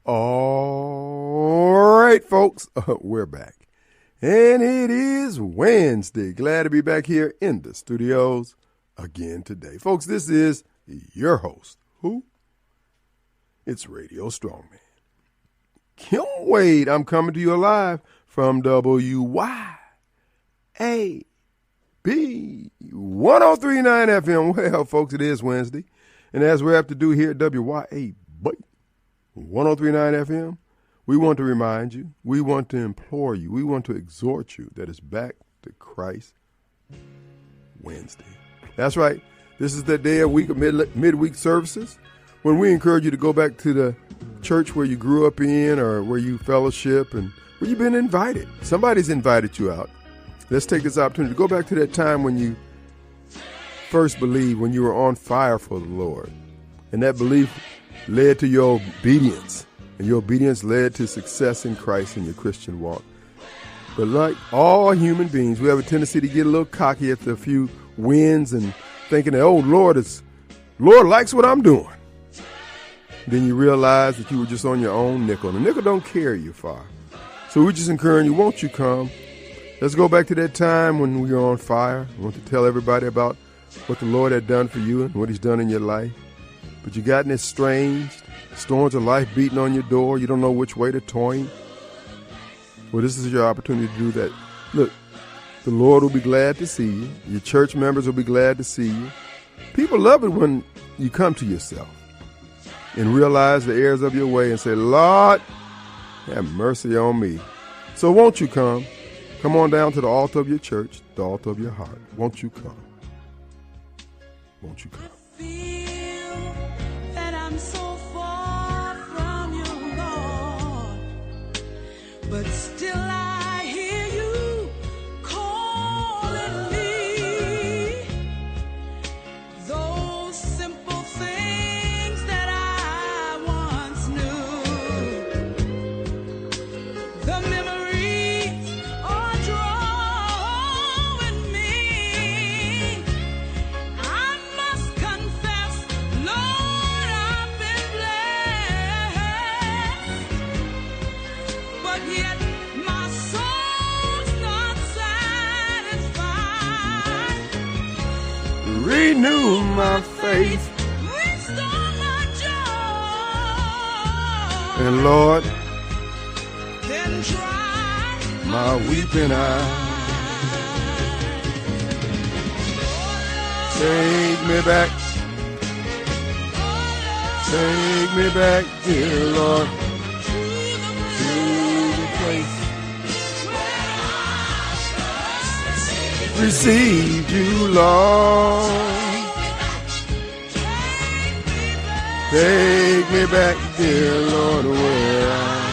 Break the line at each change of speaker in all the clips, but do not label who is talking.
All right, folks, we're back. And it is Wednesday. Glad to be back here in the studios again today. Folks, this is your host. Who? It's Radio Strongman. Kim Wade, I'm coming to you live from WYAB 1039 FM. Well, folks, it is Wednesday. And as we have to do here at WYAB 1039 FM, we want to remind you, we want to implore you, we want to exhort you that it's Back to Christ Wednesday. That's right. This is the day of week of midweek services when we encourage you to go back to the church where you grew up in or where you fellowship and where you've been invited. Somebody's invited you out. Let's take this opportunity to go back to that time when you first believed, when you were on fire for the Lord. And that belief led to your obedience. And your obedience led to success in Christ in your Christian walk. But like all human beings, we have a tendency to get a little cocky after a few wins and thinking that, oh, Lord likes what I'm doing. Then you realize that you were just on your own nickel. The nickel don't carry you far. So we just encourage you, won't you come? Let's go back to that time when we were on fire. I want to tell everybody about what the Lord had done for you and what he's done in your life. But you gotten estranged. Storms of life beating on your door. You don't know which way to turn. Well, this is your opportunity to do that. Look, the Lord will be glad to see you. Your church members will be glad to see you. People love it when you come to yourself and realize the errors of your way and say, Lord, have mercy on me. So won't you come? Come on down to the altar of your church, the altar of your heart. Won't you come? Won't you come?
I feel that I'm so far from you, Lord, but still I hear you calling me. Those simple things that I once knew, the memories are drawing me. I must confess, Lord, I've been blessed, but yet my soul's not satisfied.
Renew my faith.
Restore my joy.
And Lord,
Then dry
my weeping eyes. Take me back. Take me back, dear Lord, to the place received you, Lord. Take me back, dear Lord, where I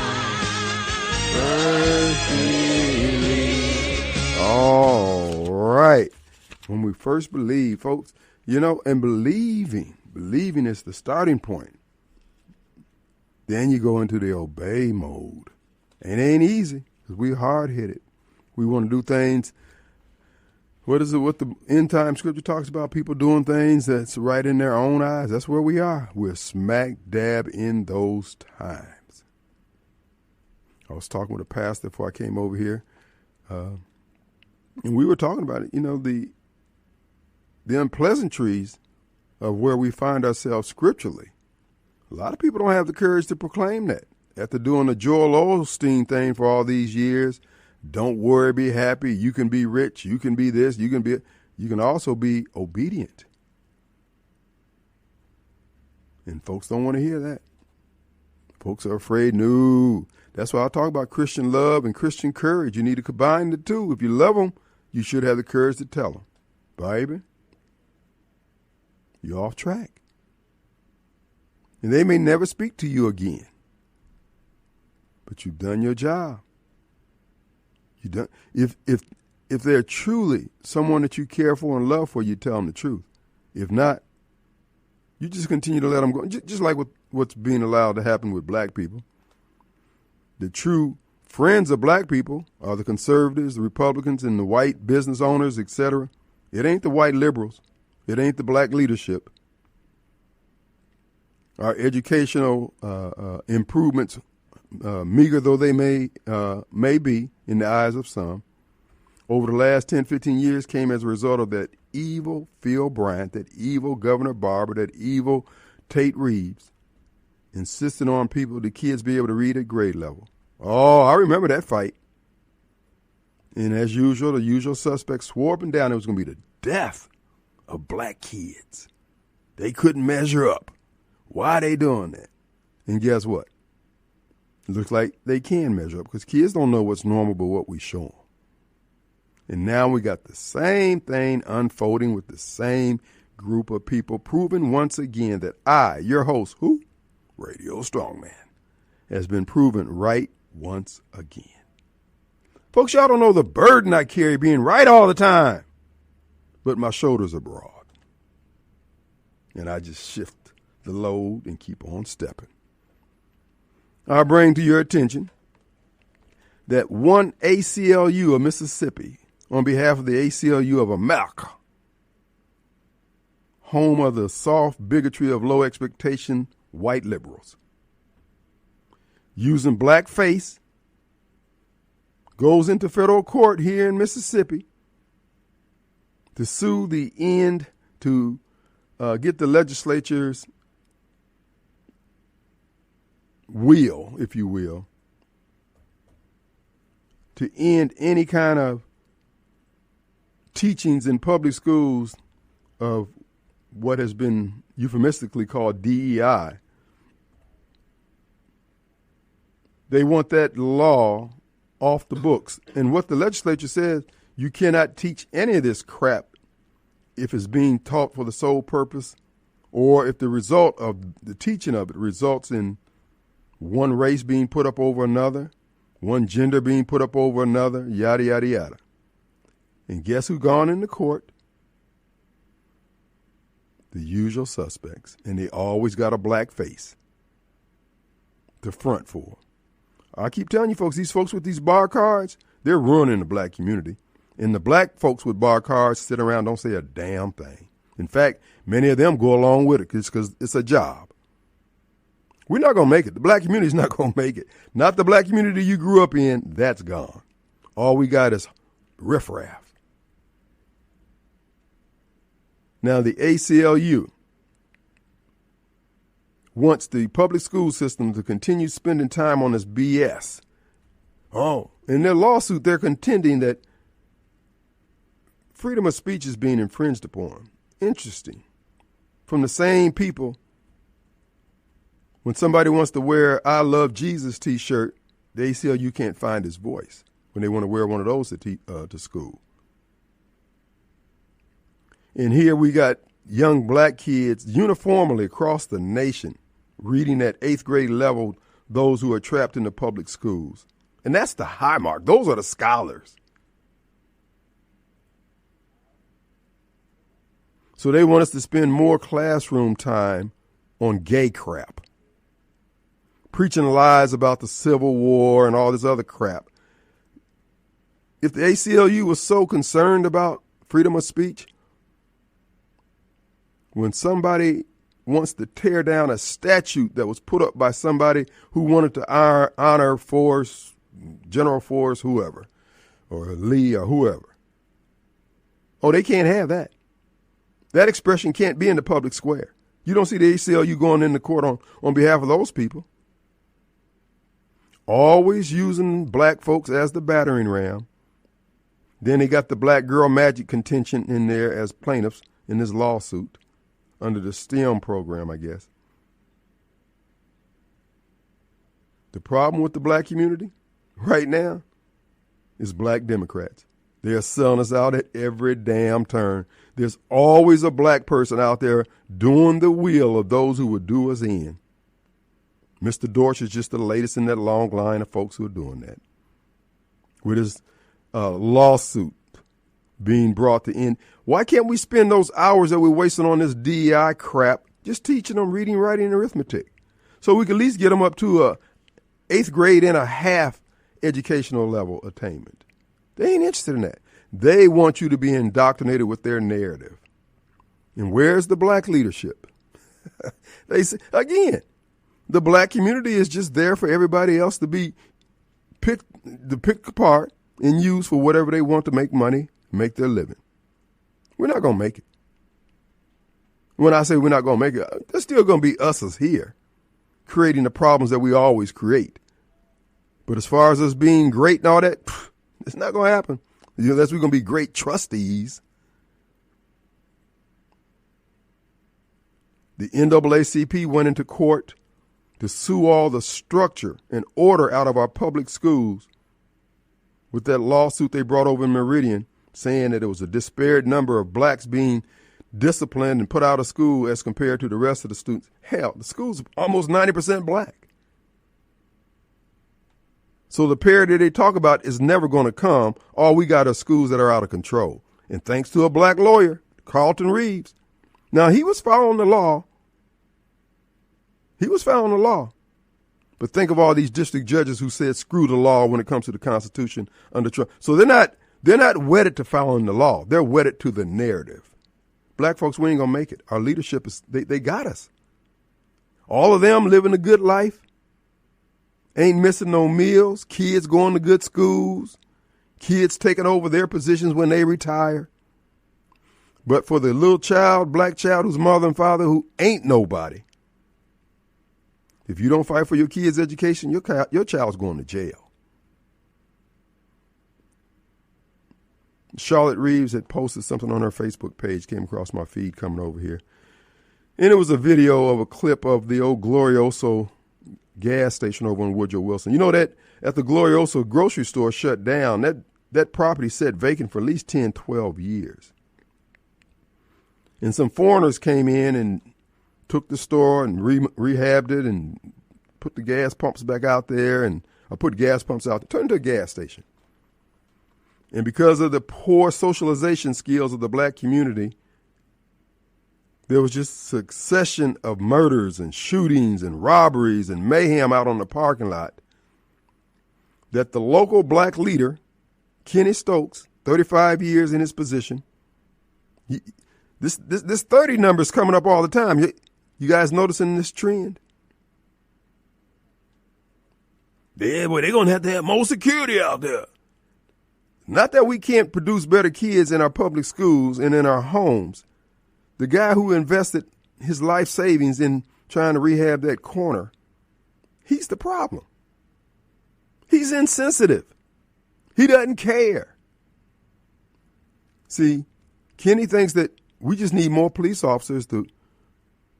first believed. All right. When we first believe, folks, and believing is the starting point. Then you go into the obey mode. And it ain't easy because we're hard-headed. We want to do things. What the end time scripture talks about? People doing things that's right in their own eyes. That's where we are. We're smack dab in those times. I was talking with a pastor before I came over here. And we were talking about it, the unpleasantries of where we find ourselves scripturally. A lot of people don't have the courage to proclaim that. After doing the Joel Osteen thing for all these years, don't worry, be happy, you can be rich, you can be this, you can also be obedient. And folks don't want to hear that. Folks are afraid, no. That's why I talk about Christian love and Christian courage. You need to combine the two. If you love them, you should have the courage to tell them, baby, you're off track. And they may never speak to you again. But you've done your job. If they're truly someone that you care for and love for, you tell them the truth. If not, you just continue to let them go. Just like what's being allowed to happen with black people. The true friends of black people are the conservatives, the Republicans, and the white business owners, etc. It ain't the white liberals. It ain't the black leadership. Our educational improvements, meager though they may be in the eyes of some, over the last 10, 15 years came as a result of that evil Phil Bryant, that evil Governor Barber, that evil Tate Reeves, insisting on the kids be able to read at grade level. Oh, I remember that fight. And as usual, the usual suspects swore up and down it was going to be the death of black kids. They couldn't measure up. Why are they doing that? And guess what? It looks like they can measure up because kids don't know what's normal but what we show them. And now we got the same thing unfolding with the same group of people, proving once again that I, your host, Radio Strongman, has been proven right once again. Folks, y'all don't know the burden I carry being right all the time. But my shoulders are broad. And I just shift the load and keep on stepping. I bring to your attention that one ACLU of Mississippi, on behalf of the ACLU of America, home of the soft bigotry of low expectation white liberals, using blackface, goes into federal court here in Mississippi to sue the end, to get the legislature's will, if you will, to end any kind of teachings in public schools of what has been euphemistically called DEI. They want that law off the books. And what the legislature says, you cannot teach any of this crap if it's being taught for the sole purpose, or if the result of the teaching of it results in one race being put up over another, one gender being put up over another, yada, yada, yada. And guess who gone into court? The usual suspects. And they always got a black face to front for. I keep telling you folks, these folks with these bar cards, they're ruining the black community. And the black folks with bar cards sit around, don't say a damn thing. In fact, many of them go along with it because it's a job. We're not going to make it. The black community's not going to make it. Not the black community you grew up in. That's gone. All we got is riffraff. Now, the ACLU wants the public school system to continue spending time on this BS. Oh, in their lawsuit, they're contending that freedom of speech is being infringed upon. Interesting. From the same people, when somebody wants to wear I Love Jesus t-shirt, the ACLU can't find his voice when they want to wear one of those to school. And here we got young black kids uniformly across the nation reading at 8th grade level those who are trapped in the public schools. And that's the high mark. Those are the scholars. So they want us to spend more classroom time on gay crap, preaching lies about the Civil War and all this other crap. If the ACLU was so concerned about freedom of speech, when somebody wants to tear down a statue that was put up by somebody who wanted to honor Forrest, General Forrest, whoever, or Lee or whoever, oh, they can't have that. That expression can't be in the public square. You don't see the ACLU going into court on behalf of those people. Always using black folks as the battering ram. Then they got the black girl magic contention in there as plaintiffs in this lawsuit under the STEM program, I guess. The problem with the black community right now is black Democrats. They're selling us out at every damn turn. There's always a black person out there doing the will of those who would do us in. Mr. Dorsch is just the latest in that long line of folks who are doing that. With his lawsuit being brought to end. Why can't we spend those hours that we're wasting on this DEI crap just teaching them reading, writing, and arithmetic? So we can at least get them up to a 8th grade and a half educational level attainment. They ain't interested in that. They want you to be indoctrinated with their narrative. And where's the black leadership? They say, again, the black community is just there for everybody else to be picked apart and used for whatever they want to make money, make their living. We're not going to make it. When I say we're not going to make it, there's still going to be us here creating the problems that we always create. But as far as us being great and all that, it's not going to happen. Unless we're going to be great trustees. The NAACP went into court to sue all the structure and order out of our public schools with that lawsuit they brought over in Meridian, saying that it was a disparate number of blacks being disciplined and put out of school as compared to the rest of the students. Hell, the school's almost 90% black. So the parity they talk about is never going to come. All we got are schools that are out of control. And thanks to a black lawyer, Carlton Reeves. Now, he was following the law. He was following the law. But think of all these district judges who said screw the law when it comes to the Constitution under Trump. So they're not wedded to following the law. They're wedded to the narrative. Black folks, we ain't going to make it. Our leadership they got us. All of them living a good life. Ain't missing no meals. Kids going to good schools. Kids taking over their positions when they retire. But for the little child, black child, whose mother and father who ain't nobody, if you don't fight for your kid's education, your child's going to jail. Charlotte Reeves had posted something on her Facebook page, came across my feed coming over here. And it was a video of a clip of the old Glorioso gas station over on Woodrow Wilson. You know that at the Glorioso grocery store shut down, that property sat vacant for at least 10, 12 years. And some foreigners came in and took the store and rehabbed it and put the gas pumps back out there and put gas pumps out there, turned into a gas station. And because of the poor socialization skills of the black community, there was just a succession of murders and shootings and robberies and mayhem out on the parking lot that the local black leader, Kenny Stokes, 35 years in his position, this 30 number is coming up all the time. You guys noticing this trend? They're going to have more security out there. Not that we can't produce better kids in our public schools and in our homes. The guy who invested his life savings in trying to rehab that corner, he's the problem. He's insensitive. He doesn't care. See, Kenny thinks that we just need more police officers to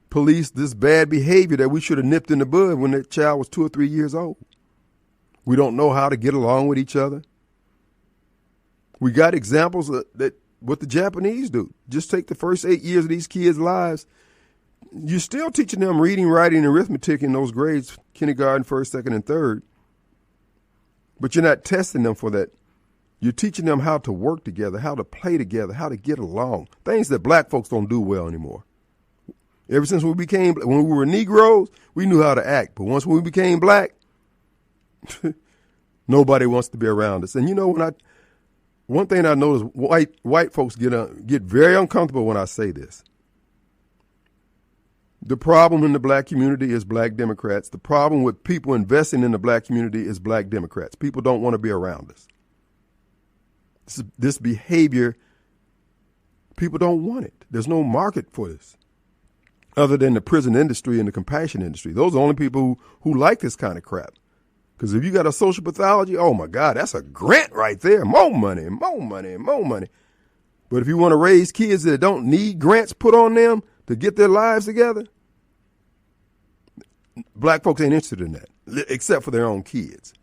police this bad behavior that we should have nipped in the bud when that child was 2 or 3 years old. We don't know how to get along with each other. We got examples of that what the Japanese do. Just take the first 8 years of these kids' lives. You're still teaching them reading, writing, and arithmetic in those grades, kindergarten, first, second, and third. But you're not testing them for that. You're teaching them how to work together, how to play together, how to get along. Things that black folks don't do well anymore. Ever since when we were Negroes, we knew how to act. But once we became black, nobody wants to be around us. And you know, one thing I notice, white folks get very uncomfortable when I say this. The problem in the black community is black Democrats. The problem with people investing in the black community is black Democrats. People don't want to be around us. This behavior, people don't want it. There's no market for this other than the prison industry and the compassion industry. Those are the only people who like this kind of crap. Because if you got a social pathology, oh, my God, that's a grant right there. More money, more money, more money. But if you want to raise kids that don't need grants put on them to get their lives together, black folks ain't interested in that, except for their own kids.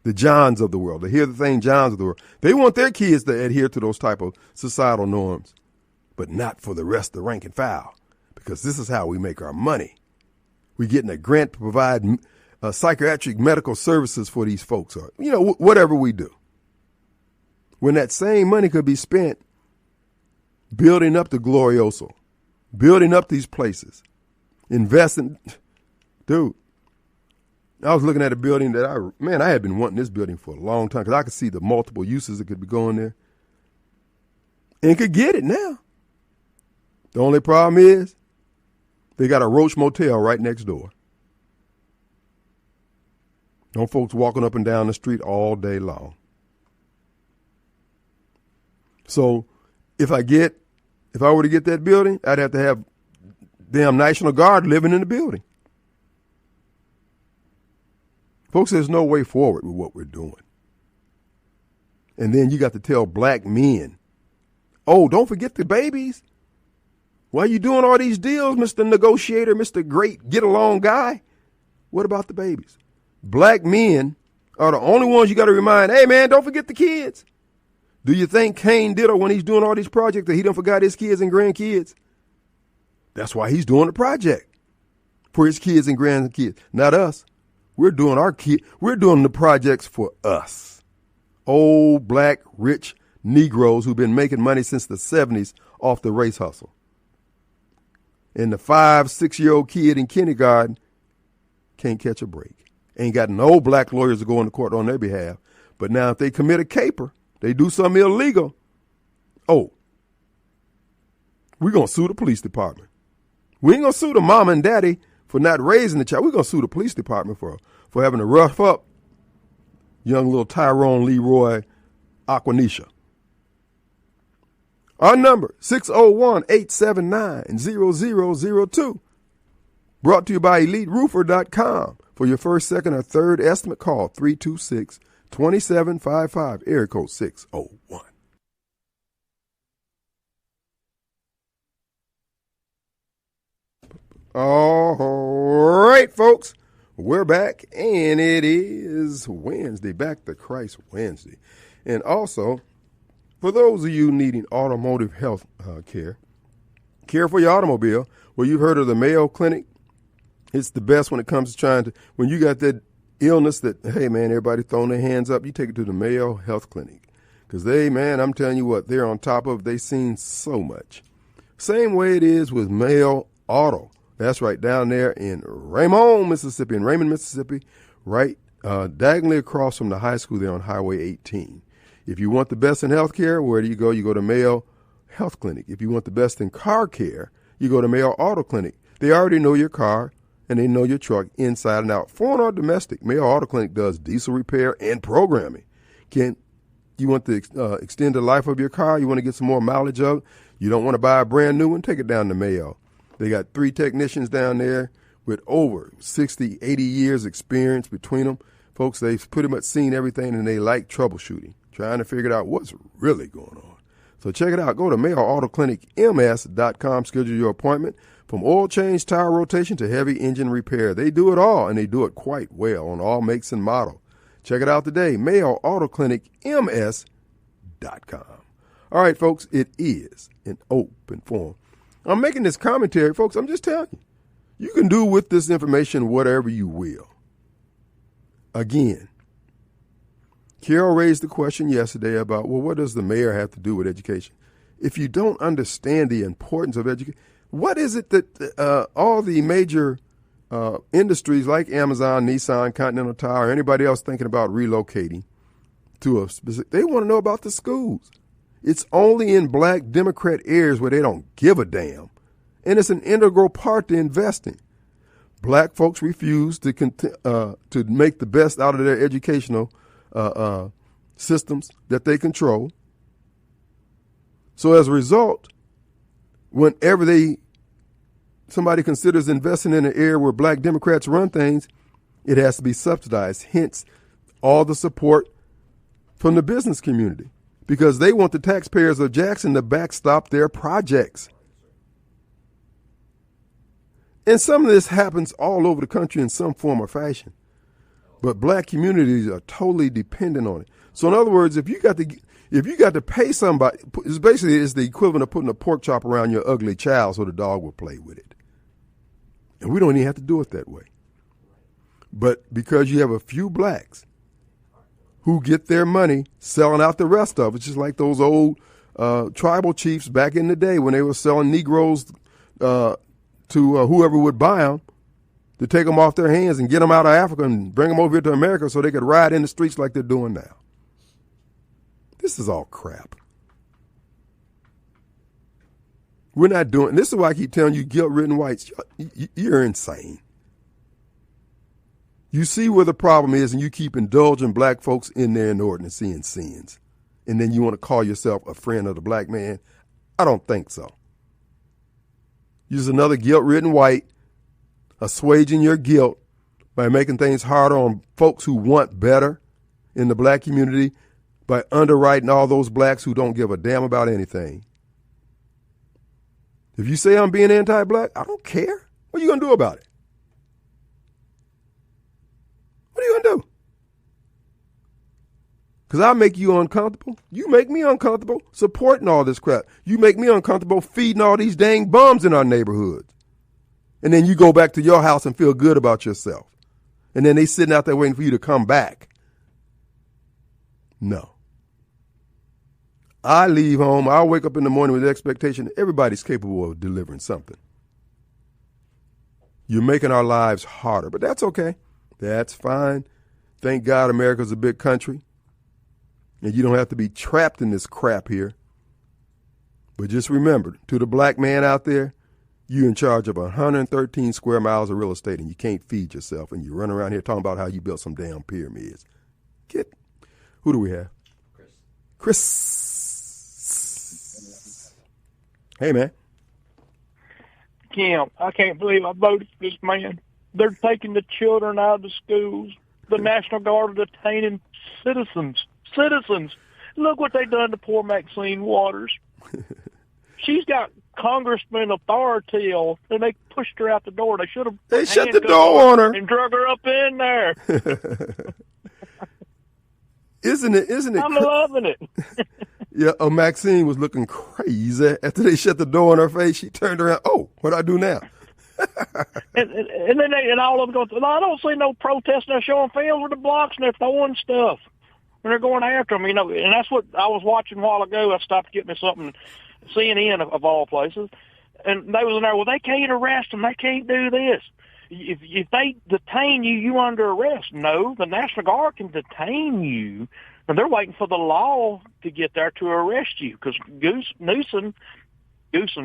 The Johns of the world. They hear the thing Johns of the world. They want their kids to adhere to those type of societal norms, but not for the rest of the rank and file, because this is how we make our money. We're getting a grant to provide psychiatric medical services for these folks, or, you know, whatever we do. When that same money could be spent building up the Glorioso, building up these places, investing. Dude, I was looking at a building that I had been wanting this building for a long time because I could see the multiple uses that could be going there. And could get it now. The only problem is They got a Roach Motel right next door. No folks walking up and down the street all day long. So if I were to get that building, I'd have to have damn National Guard living in the building. Folks, there's no way forward with what we're doing. And then you got to tell black men, oh, don't forget the babies. Why are you doing all these deals, Mr. Negotiator, Mr. Great Get-Along guy? What about the babies? Black men are the only ones you got to remind, hey, man, don't forget the kids. Do you think Kane Diddle, when he's doing all these projects, that he don't forgot his kids and grandkids? That's why he's doing the project for his kids and grandkids, not us. We're doing the projects for us. Old, black, rich Negroes who've been making money since the 70s off the race hustle. And the 5-6-year-old kid in kindergarten can't catch a break. Ain't got no black lawyers to go into court on their behalf. But now if they commit a caper, they do something illegal, oh, we're going to sue the police department. We ain't going to sue the mom and daddy for not raising the child. We're going to sue the police department for having to rough up young little Tyrone Leroy Aquanisha. Our number, 601-879-0002. Brought to you by EliteRoofer.com. For your first, second, or third estimate, call 326-2755, area code 601. All right, folks, we're back, and it is Wednesday, Back to Christ Wednesday. And also, for those of you needing automotive health care for your automobile, well, you've heard of the Mayo Clinic. It's the best when it comes to when you got that illness that, hey, man, everybody throwing their hands up, you take it to the Mayo Health Clinic. Because I'm telling you what, they're on top of it. They've seen so much. Same way it is with Mayo Auto. That's right, down there in Raymond, Mississippi, right diagonally across from the high school there on Highway 18. If you want the best in health care, where do you go? You go to Mayo Health Clinic. If you want the best in car care, you go to Mayo Auto Clinic. They already know your car, and they know your truck inside and out. Foreign or domestic, Mayo Auto Clinic does diesel repair and programming. You want to extend the life of your car? You want to get some more mileage of it? You don't want to buy a brand new one? Take it down to Mayo. They got 3 technicians down there with over 60, 80 years experience between them. Folks, they've pretty much seen everything, and they like troubleshooting, trying to figure out what's really going on. So check it out. Go to MayoAutoClinicMS.com. Schedule your appointment. From oil change, tire rotation to heavy engine repair, they do it all, and they do it quite well on all makes and model. Check it out today, MayoAutoClinicMS.com. All right, folks, it is an open forum. I'm making this commentary, folks. I'm just telling you, you can do with this information whatever you will. Again, Carol raised the question yesterday about, well, what does the mayor have to do with education? If you don't understand the importance of education, what is it that all the major industries like Amazon, Nissan, Continental Tire, anybody else thinking about relocating to a specific, they want to know about the schools. It's only in black Democrat areas where they don't give a damn. And it's an integral part to investing. Black folks refuse to make the best out of their educational systems that they control. So as a result, whenever somebody considers investing in an area where black Democrats run things, it has to be subsidized. Hence, all the support from the business community, because they want the taxpayers of Jackson to backstop their projects. And some of this happens all over the country in some form or fashion. But black communities are totally dependent on it. So in other words, if you got to pay somebody, it's the equivalent of putting a pork chop around your ugly child so the dog will play with it. And we don't even have to do it that way. But because you have a few blacks who get their money selling out the rest of it, just like those old tribal chiefs back in the day when they were selling Negroes to whoever would buy them, to take them off their hands and get them out of Africa and bring them over here to America so they could ride in the streets like they're doing now. This is all crap. We're not doing. This is why I keep telling you, guilt-ridden whites, you're insane. You see where the problem is, and you keep indulging black folks in their inordinacy and sins. And then you want to call yourself a friend of the black man? I don't think so. You're just another guilt-ridden white, assuaging your guilt by making things harder on folks who want better in the black community, by underwriting all those blacks who don't give a damn about anything. If you say I'm being anti-black, I don't care. What are you going to do about it? What are you going to do? Because I make you uncomfortable. You make me uncomfortable supporting all this crap. You make me uncomfortable feeding all these dang bums in our neighborhoods. And then you go back to your house and feel good about yourself. And then they sitting out there waiting for you to come back. No. I leave home. I wake up in the morning with the expectation that everybody's capable of delivering something. You're making our lives harder, but that's okay. That's fine. Thank God America's a big country. And you don't have to be trapped in this crap here. But just remember, to the black man out there, you're in charge of 113 square miles of real estate and you can't feed yourself. And you run around here talking about how you built some damn pyramids. Who do we have? Chris. Hey, man.
Kim, I can't believe I voted for this man. They're taking the children out of the schools. The National Guard are detaining citizens. Look what they done to poor Maxine Waters. She's got congressman authority, and they pushed her out the door. They should have.
They shut the door on her
and drug her up in there.
Isn't it?
I'm loving it.
Yeah, Maxine was looking crazy after they shut the door on her face. She turned around. Oh, what do I do now?
and then all of them go. I don't see no protesting. They're showing films with the blocks and they're throwing stuff. And they're going after them, and that's what I was watching a while ago. I stopped to get me something, CNN of all places, and they was in there. Well, they can't arrest them. They can't do this. If they detain you, you under arrest. No, the National Guard can detain you, and they're waiting for the law to get there to arrest you. Because Newsom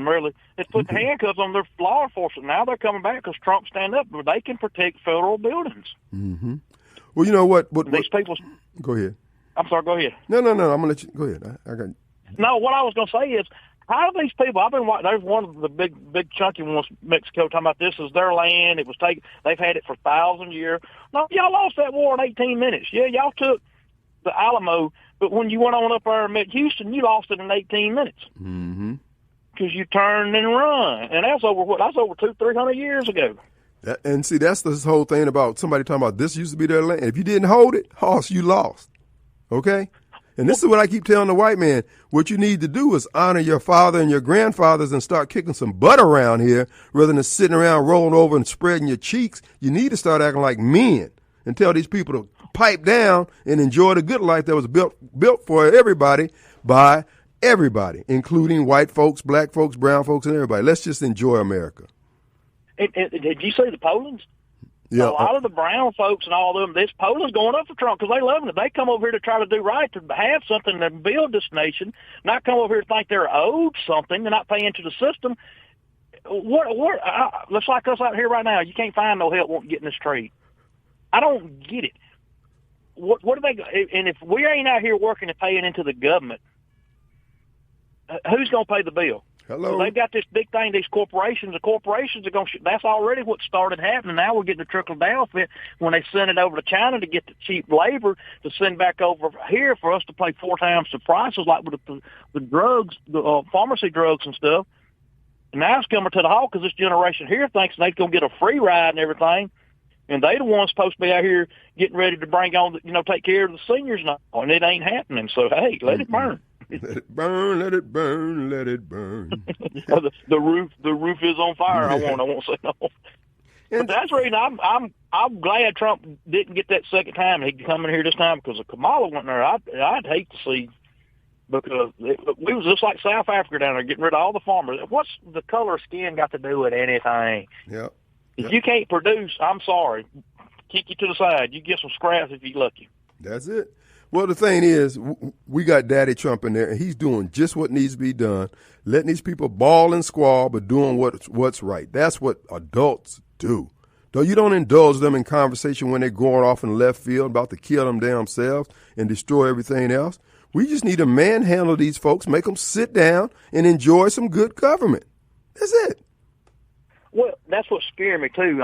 really, they put the handcuffs on their law enforcement. Now they're coming back because Trump stand up, but they can protect federal buildings.
Mm-hmm. Well, you know what?
These people.
Go ahead.
I'm sorry, go ahead.
No. I'm going to let you go ahead. I got.
No, what I was going to say is, how do these people? I've been watching. There's one of the big chunky ones, Mexico, talking about this is their land. It was taken. They've had it for 1,000 years. No, y'all lost that war in 18 minutes. Yeah, y'all took the Alamo, but when you went on up there and met Houston, you lost it in 18 minutes.
Mm-hmm.
Because you turned and run, and that's over 200-300 years ago.
And see, that's this whole thing about somebody talking about this used to be their land. If you didn't hold it, Hoss, you lost. Okay? And this is what I keep telling the white man. What you need to do is honor your father and your grandfathers and start kicking some butt around here rather than sitting around rolling over and spreading your cheeks. You need to start acting like men and tell these people to pipe down and enjoy the good life that was built for everybody by everybody, including white folks, black folks, brown folks, and everybody. Let's just enjoy America.
Did you see the Poland's?
Yeah.
A lot of the brown folks and all of them, this Poland's going up for Trump because they loving it. They come over here to try to do right, to have something to build this nation, not come over here to think they're owed something. They're not paying into the system. Looks like us out here right now. You can't find no help wanting to get in this trade. I don't get it. What do they? And if we ain't out here working and paying into the government, who's going to pay the bill?
Hello.
So they've got this big thing, these corporations. The corporations are going to, that's already what started happening. Now we're getting the trickle down fit when they send it over to China to get the cheap labor to send back over here for us to pay 4 times the prices, like with the drugs, the pharmacy drugs and stuff. And now it's coming to the halt because this generation here thinks they're going to get a free ride and everything. And they the ones supposed to be out here getting ready to bring on, take care of the seniors now. And it ain't happening. So, hey, let it burn.
Let it burn, let it burn, let it burn.
the roof is on fire. I won't say no. But that's the reason I'm glad Trump didn't get that second time. He could come in here this time because if Kamala went there, I'd hate to see, because we was just like South Africa down there getting rid of all the farmers. What's the color of skin got to do with anything?
Yeah.
If you can't produce, I'm sorry, kick you to the side. You get some scraps if you're lucky.
That's it. Well, the thing is, we got Daddy Trump in there, and he's doing just what needs to be done, letting these people bawl and squall, but doing what's right. That's what adults do. Though you don't indulge them in conversation when they're going off in left field about to kill them damn selves and destroy everything else. We just need to manhandle these folks, make them sit down and enjoy some good government. That's it.
Well, that's what scared me too.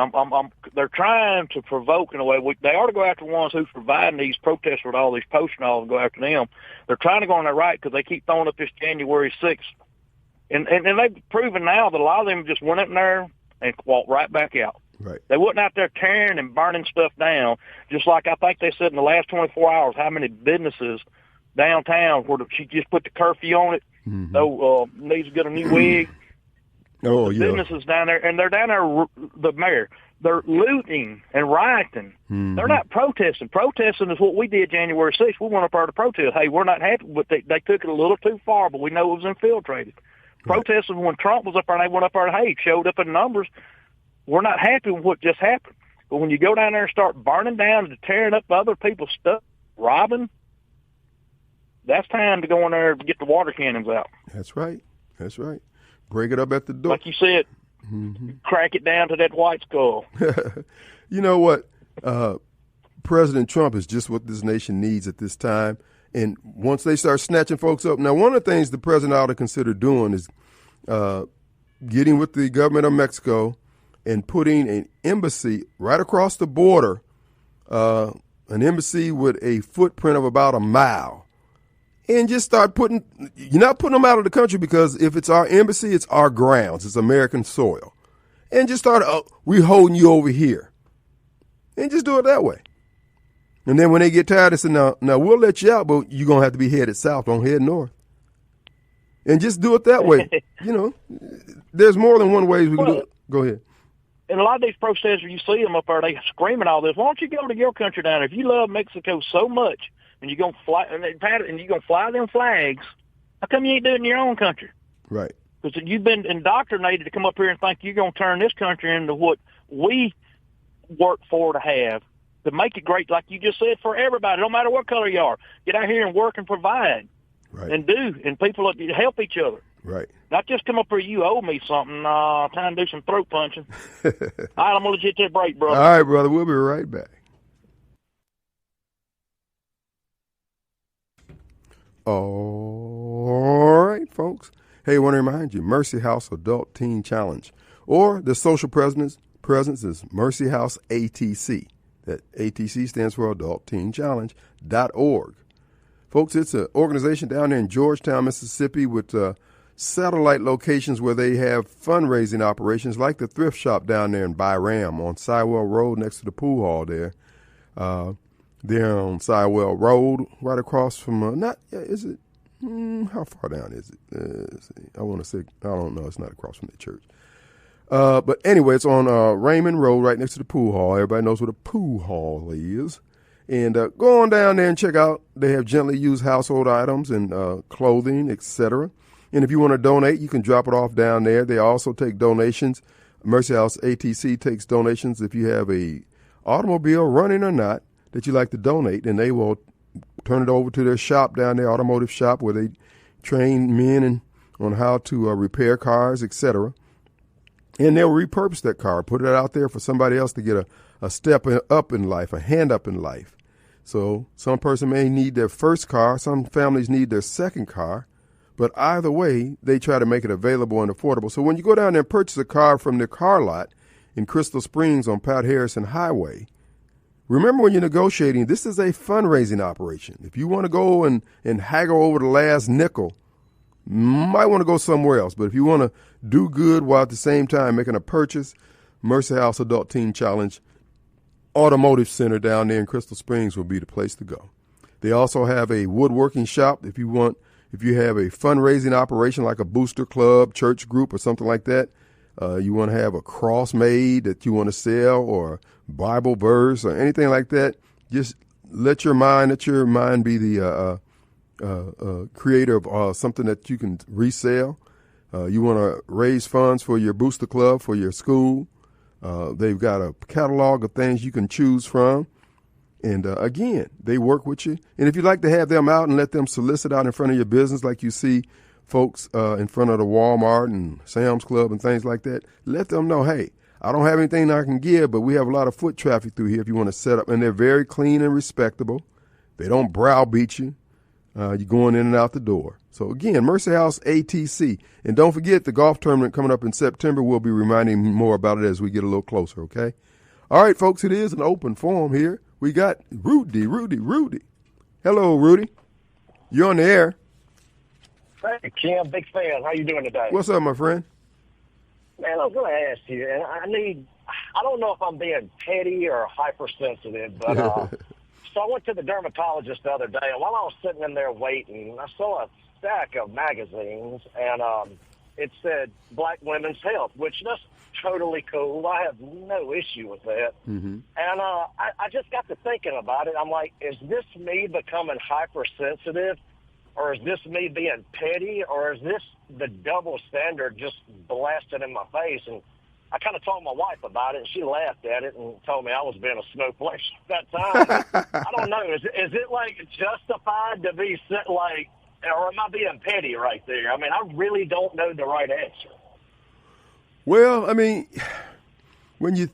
They're trying to provoke in a way. They ought to go after the ones who's providing these protests with all these posts and all, and go after them. They're trying to go on that right because they keep throwing up this January 6th, and they've proven now that a lot of them just went up in there and walked right back out.
Right.
They wasn't out there tearing and burning stuff down, just like I think they said in the last 24 hours how many businesses downtown where she just put the curfew on it. Mm-hmm. Needs to get a new wig.
Oh, yeah.
Businesses down there, and they're down there, the mayor, they're looting and rioting. Mm-hmm. They're not protesting. Protesting is what we did January 6th. We went up there to protest. Hey, we're not happy, but they took it a little too far, but we know it was infiltrated. Right. Protesting when Trump was up there and they went up there and, hey, showed up in numbers. We're not happy with what just happened. But when you go down there and start burning down and tearing up other people's stuff, robbing, that's time to go in there and get the water cannons out.
That's right. That's right. Break it up at the door.
Like you said, crack it down to that white skull.
You know what? President Trump is just what this nation needs at this time. And once they start snatching folks up, now one of the things the president ought to consider doing is getting with the government of Mexico and putting an embassy right across the border, an embassy with a footprint of about a mile. And just start you're not putting them out of the country because if it's our embassy, it's our grounds, it's American soil. And just start, we're holding you over here. And just do it that way. And then when they get tired, they say, now we'll let you out, but you're going to have to be headed south, don't head north. And just do it that way. You know, there's more than one way we can do it. Go ahead.
And a lot of these protesters, you see them up there, they screaming all this. Why don't you go to your country down there? If you love Mexico so much, and you're gonna fly, and you're gonna fly them flags, how come you ain't doing it in your own country?
Right.
Because you've been indoctrinated to come up here and think you're gonna turn this country into what we work for to have, to make it great, like you just said, for everybody, no matter what color you are. Get out here and work and provide,
right,
and do, and people help each other.
Right.
Not just come up here, you owe me something. Time to do some throat punching. All right, I'm going to let you take a break, brother.
All right, brother. We'll be right back. All right, folks. Hey, I want to remind you, Mercy House Adult Teen Challenge, or the social presence is Mercy House ATC. That ATC stands for Adult Teen Challenge.org. Folks, it's an organization down there in Georgetown, Mississippi, with satellite locations where they have fundraising operations, like the thrift shop down there in Byram on Sywell Road next to the pool hall there. There on Sywell Road, right across from, how far down is it? I want to say, I don't know, it's not across from the church. But anyway, it's on Raymond Road, right next to the pool hall. Everybody knows what a pool hall is. And go on down there and check out. They have gently used household items and clothing, etc. And if you want to donate, you can drop it off down there. They also take donations. Mercy House ATC takes donations if you have a automobile, running or not, that you like to donate, and they will turn it over to their shop down there, automotive shop, where they train men on how to repair cars, etc. And they'll repurpose that car, put it out there for somebody else to get a step up in life, a hand up in life. So some person may need their first car, some families need their second car, but either way, they try to make it available and affordable. So when you go down there and purchase a car from their car lot in Crystal Springs on Pat Harrison Highway, remember when you're negotiating, this is a fundraising operation. If you want to go and haggle over the last nickel, you might want to go somewhere else. But if you want to do good while at the same time making a purchase, Mercy House Adult Teen Challenge Automotive Center down there in Crystal Springs will be the place to go. They also have a woodworking shop if you have a fundraising operation like a booster club, church group, or something like that. You want to have a cross made that you want to sell, or Bible verse, or anything like that. Just let your mind be the creator of something that you can resell. You want to raise funds for your booster club, for your school. They've got a catalog of things you can choose from. And again, they work with you. And if you'd like to have them out and let them solicit out in front of your business, like you see folks in front of the Walmart and Sam's Club and things like that, let them know, hey, I don't have anything I can give, but we have a lot of foot traffic through here if you want to set up. And they're very clean and respectable. They don't browbeat you. You're going in and out the door. So, again, Mercy House ATC. And don't forget the golf tournament coming up in September. We'll be reminding you more about it as we get a little closer, okay? All right, folks, it is an open forum here. We got Rudy. Hello, Rudy. You're on the air.
Hey, Kim, big fan. How you doing today?
What's up, my friend?
Man, I was going to ask you, and I don't know if I'm being petty or hypersensitive, but so I went to the dermatologist the other day, and while I was sitting in there waiting, I saw a stack of magazines, and it said Black Women's Health, which that's totally cool. I have no issue with that.
Mm-hmm.
And I just got to thinking about it. I'm like, is this me becoming hypersensitive? Or is this me being petty, or is this the double standard just blasting in my face? And I kind of told my wife about it, and she laughed at it and told me I was being a snowflake at that time. I don't know. Is it like justified to be like, or am I being petty right there? I mean, I really don't know the right answer.
Well, I mean, when you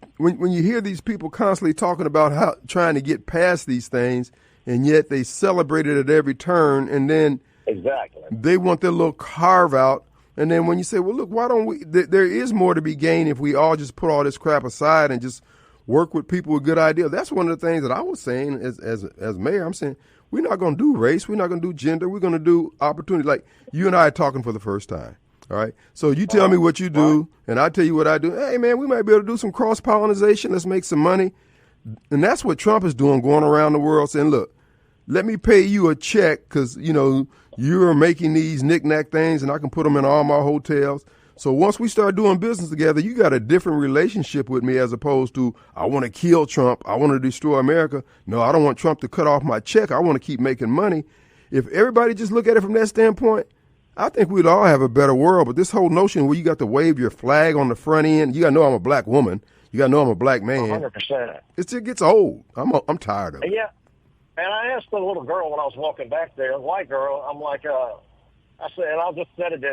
hear these people constantly talking about how trying to get past these things, and yet they celebrate it at every turn, and then
exactly
they want their little carve out. And then when you say, well, look, why don't we? There is more to be gained if we all just put all this crap aside and just work with people with good ideas. That's one of the things that I was saying as mayor. I'm saying we're not going to do race. We're not going to do gender. We're going to do opportunity. Like you and I are talking for the first time. All right. So you tell me what you do, and I tell you what I do. Hey, man, we might be able to do some cross-pollination. Let's make some money. And that's what Trump is doing, going around the world saying, look, let me pay you a check because, you know, you're making these knick-knack things, and I can put them in all my hotels. So once we start doing business together, you got a different relationship with me as opposed to I want to kill Trump. I want to destroy America. No, I don't want Trump to cut off my check. I want to keep making money. If everybody just look at it from that standpoint, I think we'd all have a better world. But this whole notion where you got to wave your flag on the front end, you got to know I'm a black woman. You got to know I'm a black man.
100%.
It gets old. I'm tired of it.
Yeah. And I asked the little girl when I was walking back there, a white girl, I'm like, I said, and I'll just said it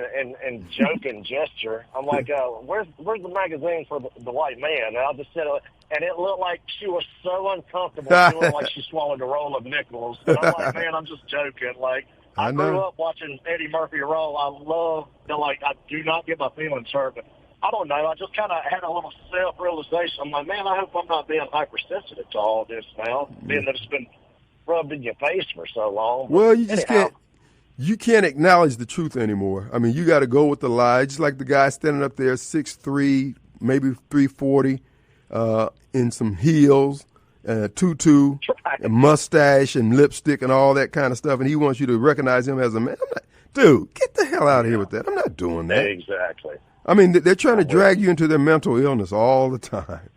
in joking gesture. I'm like, where's the magazine for the white man? And I just said, and it looked like she was so uncomfortable. She looked like she swallowed a roll of nickels. And I'm like, man, I'm just joking. Like, I grew up watching Eddie Murphy roll. I love, I do not get my feelings hurt, but I don't know. I just kind of had a little self-realization. I'm like, man, I hope I'm not being hypersensitive to all this now, being that it's been rubbed in your face for so long.
Well, you just you can't acknowledge the truth anymore. I mean, you got to go with the lie. Just like the guy standing up there, 6'3", maybe 340, in some heels, tutu, a mustache and lipstick and all that kind of stuff, and he wants you to recognize him as a man. I'm not, dude, get the hell out of here with that. I'm not doing that.
Exactly.
I mean, they're trying to drag you into their mental illness all the time.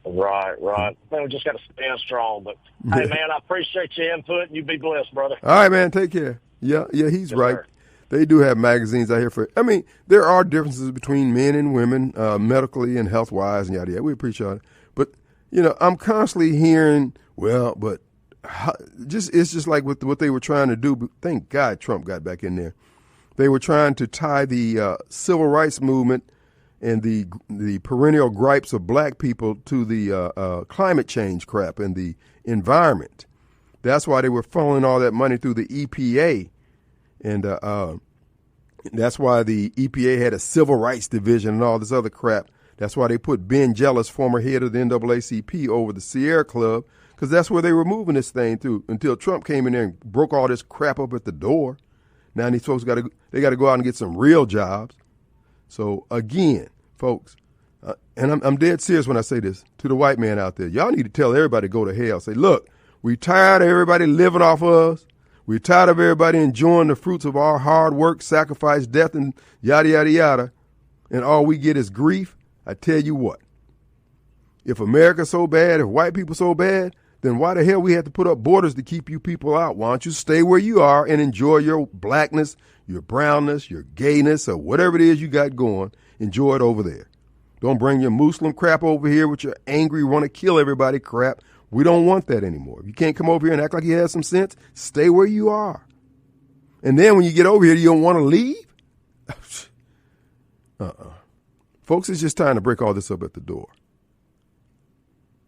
Right. Man, we just got to stand strong. But, hey, man, I appreciate your input, and you be blessed, brother.
All right, man, take care. Yeah, he's right.
Sir.
They do have magazines out here for, I mean, there are differences between men and women, medically and health-wise and yada, yada. We appreciate it. But, you know, I'm constantly hearing, well, but it's just like with what they were trying to do. But thank God Trump got back in there. They were trying to tie the civil rights movement and the perennial gripes of black people to the climate change crap and the environment. That's why they were funneling all that money through the EPA. And that's why the EPA had a civil rights division and all this other crap. That's why they put Ben Jealous, former head of the NAACP, over the Sierra Club, because that's where they were moving this thing to until Trump came in there and broke all this crap up at the door. Now these folks got to go out and get some real jobs. So again, folks, and I'm dead serious when I say this to the white man out there. Y'all need to tell everybody to go to hell. Say, look, we tired of everybody living off of us. We're tired of everybody enjoying the fruits of our hard work, sacrifice, death, and yada, yada, yada. And all we get is grief. I tell you what, if America's so bad, if white people so bad, then why the hell we have to put up borders to keep you people out? Why don't you stay where you are and enjoy your blackness, your brownness, your gayness, or whatever it is you got going? Enjoy it over there. Don't bring your Muslim crap over here with your angry, want to kill everybody crap. We don't want that anymore. If you can't come over here and act like you have some sense, stay where you are. And then when you get over here, you don't want to leave? Folks, it's just time to break all this up at the door.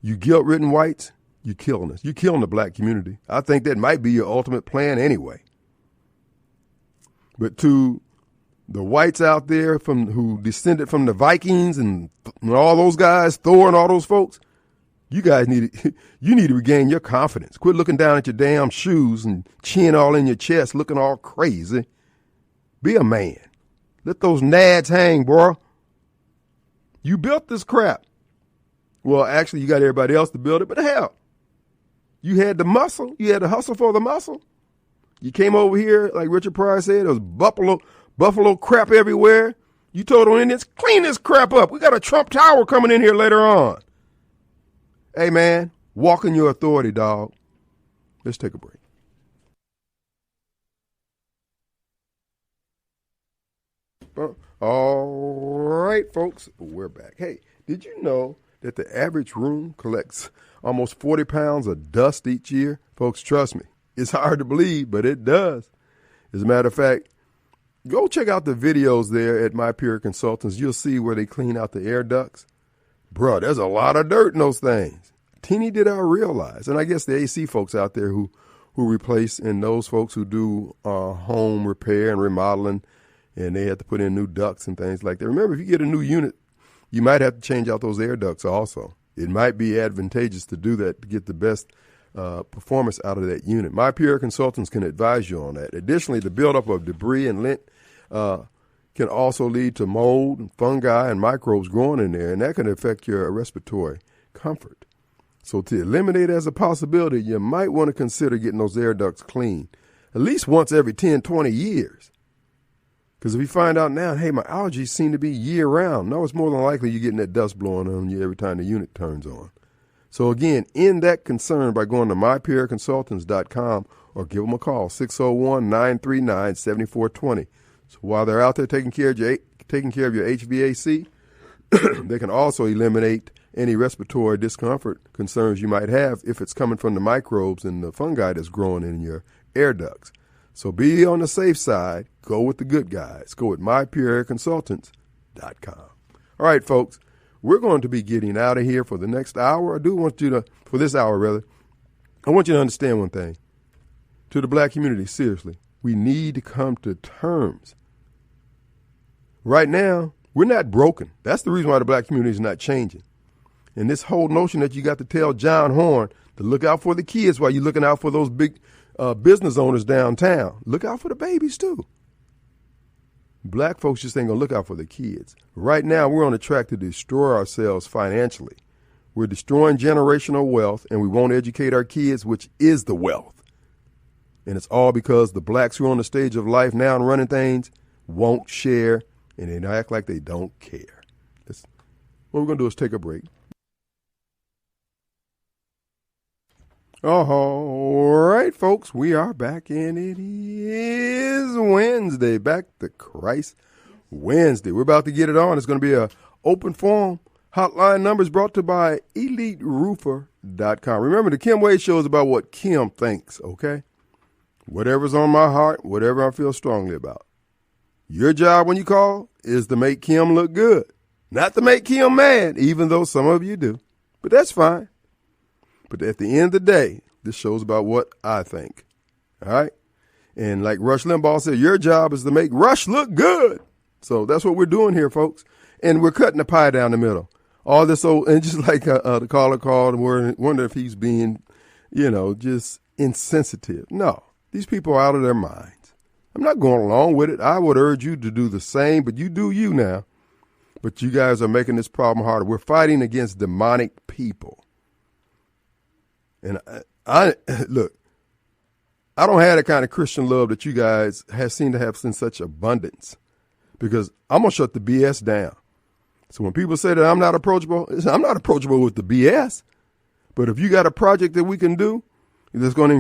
You guilt-ridden whites, you're killing us. You're killing the black community. I think that might be your ultimate plan anyway. But to the whites out there who descended from the Vikings and all those guys, Thor and all those folks, you guys need to regain your confidence. Quit looking down at your damn shoes and chin all in your chest, looking all crazy. Be a man. Let those nads hang, bro. You built this crap. Well, actually, you got everybody else to build it, but hell, you had the muscle. You had the hustle for the muscle. You came over here, like Richard Pryor said, there was buffalo crap everywhere. You told the Indians, clean this crap up. We got a Trump Tower coming in here later on. Hey, man, walk in your authority, dog. Let's take a break. All right, folks, we're back. Hey, did you know that the average room collects almost 40 pounds of dust each year? Folks, trust me, it's hard to believe, but it does. As a matter of fact, go check out the videos there at My Pure Consultants. You'll see where they clean out the air ducts. Bro, there's a lot of dirt in those things. Teeny did I realize. And I guess the AC folks out there who replace, and those folks who do home repair and remodeling, and they have to put in new ducts and things like that. Remember, if you get a new unit, you might have to change out those air ducts also. It might be advantageous to do that to get the best performance out of that unit. My Pure Consultants can advise you on that. Additionally, the buildup of debris and lint can also lead to mold, and fungi, and microbes growing in there, and that can affect your respiratory comfort. So to eliminate as a possibility, you might want to consider getting those air ducts clean at least once every 10, 20 years. Because if you find out now, hey, my allergies seem to be year-round, no, it's more than likely you're getting that dust blowing on you every time the unit turns on. So again, end that concern by going to mypureconsultants.com or give them a call, 601-939-7420. So while they're out there taking care of your HVAC, they can also eliminate any respiratory discomfort concerns you might have if it's coming from the microbes and the fungi that's growing in your air ducts. So be on the safe side. Go with the good guys. Go with mypureconsultants.com. All right, folks, we're going to be getting out of here for the next hour. I do want you to, for this hour rather, I want you to understand one thing. To the black community, seriously, we need to come to terms. Right now, we're not broken. That's the reason why the black community is not changing. And this whole notion that you got to tell John Horn to look out for the kids while you're looking out for those big business owners downtown. Look out for the babies, too. Black folks just ain't going to look out for the kids. Right now, we're on a track to destroy ourselves financially. We're destroying generational wealth, and we won't educate our kids, which is the wealth. And it's all because the blacks who are on the stage of life now and running things won't share, and they act like they don't care. What we're going to do is take a break. All right, folks, we are back, and it is Wednesday. Back to Christ Wednesday. We're about to get it on. It's going to be a open forum. Hotline numbers brought to you by EliteRoofer.com. Remember, the Kim Wade Show is about what Kim thinks, okay? Whatever's on my heart, whatever I feel strongly about. Your job when you call is to make Kim look good, not to make Kim mad, even though some of you do. But that's fine. But at the end of the day, this show's about what I think. All right? And like Rush Limbaugh said, your job is to make Rush look good. So that's what we're doing here, folks. And we're cutting the pie down the middle. All this old, and just like the caller called and wonder if he's being, just insensitive. No, these people are out of their minds. I'm not going along with it. I would urge you to do the same, but you do you now. But you guys are making this problem harder. We're fighting against demonic people. And I look, I don't have the kind of Christian love that you guys seem to have in such abundance, because I'm going to shut the BS down. So when people say that I'm not approachable with the BS. But if you got a project that we can do that's going to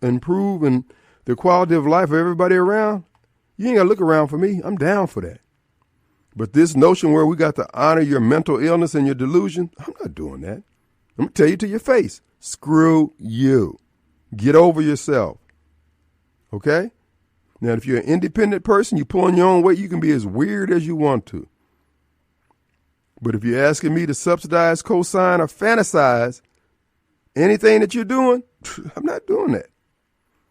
improve in the quality of life of everybody around, you ain't got to look around for me. I'm down for that. But this notion where we got to honor your mental illness and your delusion, I'm not doing that. I'm going to tell you to your face, screw you. Get over yourself. Okay? Now, if you're an independent person, you pull on your own weight, you can be as weird as you want to. But if you're asking me to subsidize, co-sign, or fantasize anything that you're doing, I'm not doing that.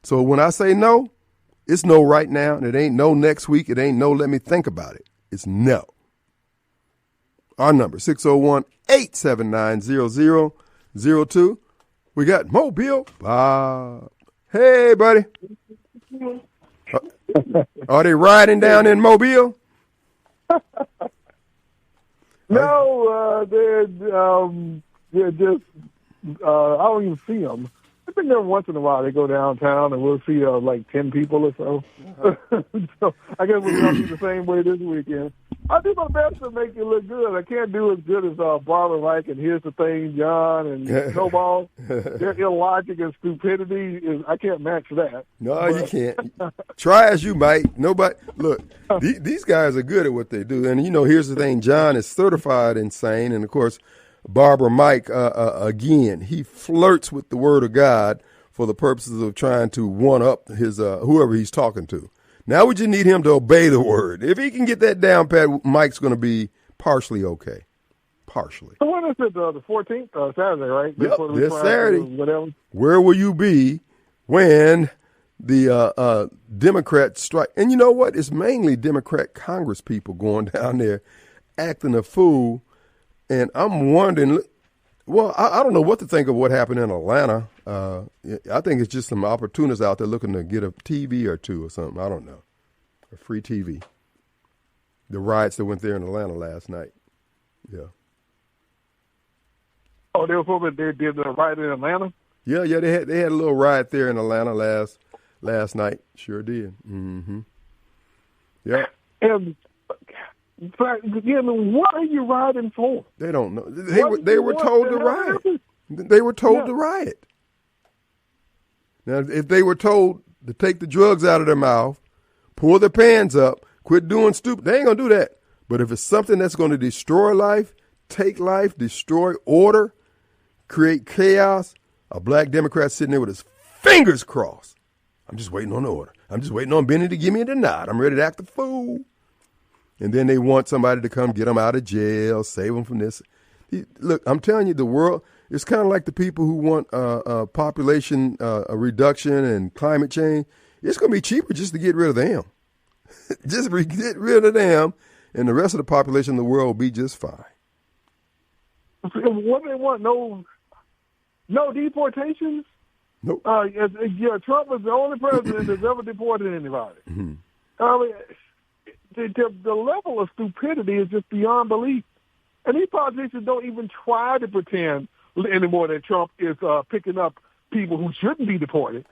So when I say no, it's no right now, and it ain't no next week. It ain't no let me think about it. It's no. Our number, 601-879-0002. We got Mobile Bob. Hey, buddy. Are they riding down in Mobile?
No, they're just, I don't even see them. I think every once in a while they go downtown and we'll see like 10 people or so. So I guess we're going to be the same way this weekend. I do my best to make it look good. I can't do as good as Barbara Mike and Here's the Thing, John, and Snowball. Their illogic and stupidity, I can't match that.
No, you can't. Try as you might. Nobody. Look, these guys are good at what they do. And, Here's the Thing, John is certified insane. And, of course, Barbara Mike, again, he flirts with the word of God for the purposes of trying to one-up his whoever he's talking to. Now we just need him to obey the word. If he can get that down pat, Mike's going to be partially okay. Partially.
So when is it, the 14th? Saturday, right?
Yep, this Saturday.
Whatever.
Where will you be when the Democrats strike? And you know what? It's mainly Democrat Congress people going down there acting a fool. And I'm wondering, well, I don't know what to think of what happened in Atlanta. I think it's just some opportunists out there looking to get a TV or two or something. I don't know. A free TV. The riots that went there in Atlanta last night. Yeah.
Oh, they did the riot in Atlanta?
Yeah, they had a little riot there in Atlanta last night. Sure did. Mm-hmm. Yeah.
And what are you riding for?
They don't know. They were told to riot. They were told to riot. Now, if they were told to take the drugs out of their mouth, pull their pants up, quit doing stupid, they ain't going to do that. But if it's something that's going to destroy life, take life, destroy order, create chaos, a black Democrat sitting there with his fingers crossed. I'm just waiting on the order. I'm just waiting on Benny to give me the nod. I'm ready to act a fool. And then they want somebody to come get them out of jail, save them from this. Look, I'm telling you, the world, it's kind of like the people who want population a reduction and climate change. It's going to be cheaper just to get rid of them. Just get rid of them, and the rest of the population of the world will be just fine.
What they want? No deportations?
Nope.
Trump is the only president that's ever deported anybody.
Mm-hmm.
I mean, the level of stupidity is just beyond belief. And these politicians don't even try to pretend anymore that Trump is picking up people who shouldn't be deported.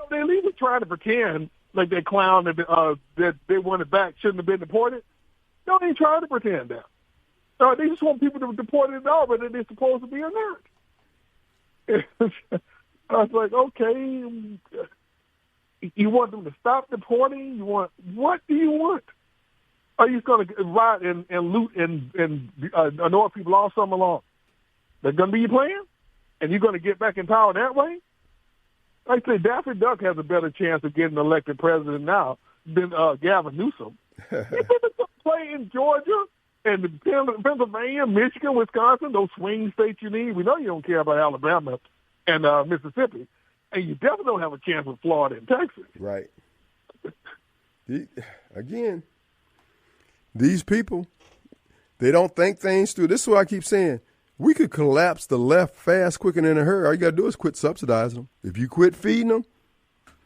They even try to pretend like that clown that they wanted back shouldn't have been deported. Don't even try to pretend that. They just want people to be deported at all, but they're supposed to be inert. I was like, okay, you want them to stop deporting? What do you want? Are you going to ride and loot and annoy people all summer long? That's going to be your plan? And you're going to get back in power that way? Like I say, Daffy Duck has a better chance of getting elected president now than Gavin Newsom. He's going to play in Georgia and Pennsylvania, Michigan, Wisconsin, those swing states you need. We know you don't care about Alabama and Mississippi. And you definitely don't have a chance with Florida and Texas.
Right. Again, these people, they don't think things through. This is what I keep saying. We could collapse the left fast, quick, and in a hurry. All you got to do is quit subsidizing them. If you quit feeding them,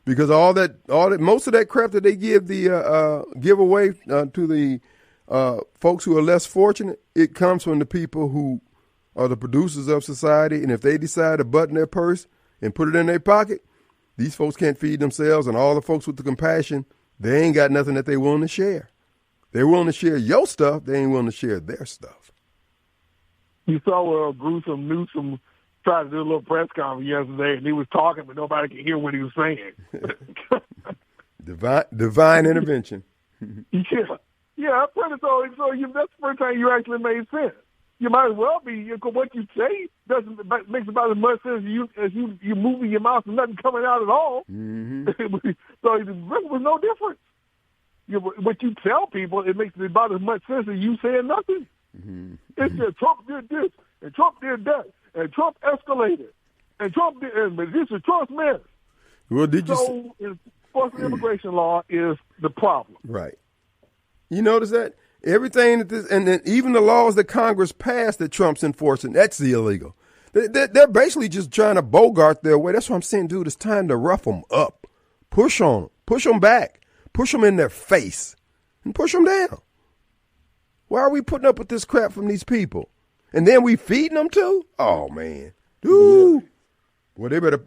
because all that, most of that crap that they give the give away to the folks who are less fortunate, it comes from the people who are the producers of society. And if they decide to button their purse and put it in their pocket, these folks can't feed themselves. And all the folks with the compassion, they ain't got nothing that they're willing to share. They're willing to share your stuff. They ain't willing to share their stuff.
You saw Gruesome Newsom try to do a little press conference yesterday, and he was talking, but nobody could hear what he was saying.
Divine intervention.
Yeah, pretty so that's the first time you actually made sense. You might as well be. What you say makes about as much sense as you moving your mouth and nothing coming out at all.
Mm-hmm.
So it was no difference. What you tell people, it makes about as much sense as you saying nothing.
Mm-hmm.
It's just Trump did this, and Trump did that, and Trump escalated, and Trump did, and this is Trump's mess.
Well, did you?
So enforcing immigration law is the problem.
Right. You notice that everything that this, and then even the laws that Congress passed that Trump's enforcing, that's illegal. They're basically just trying to bogart their way. That's what I'm saying, dude. It's time to rough them up, push on them, push them back, push them in their face, and push them down. Why are we putting up with this crap from these people? And then we feeding them too? Oh man, dude. Well, they better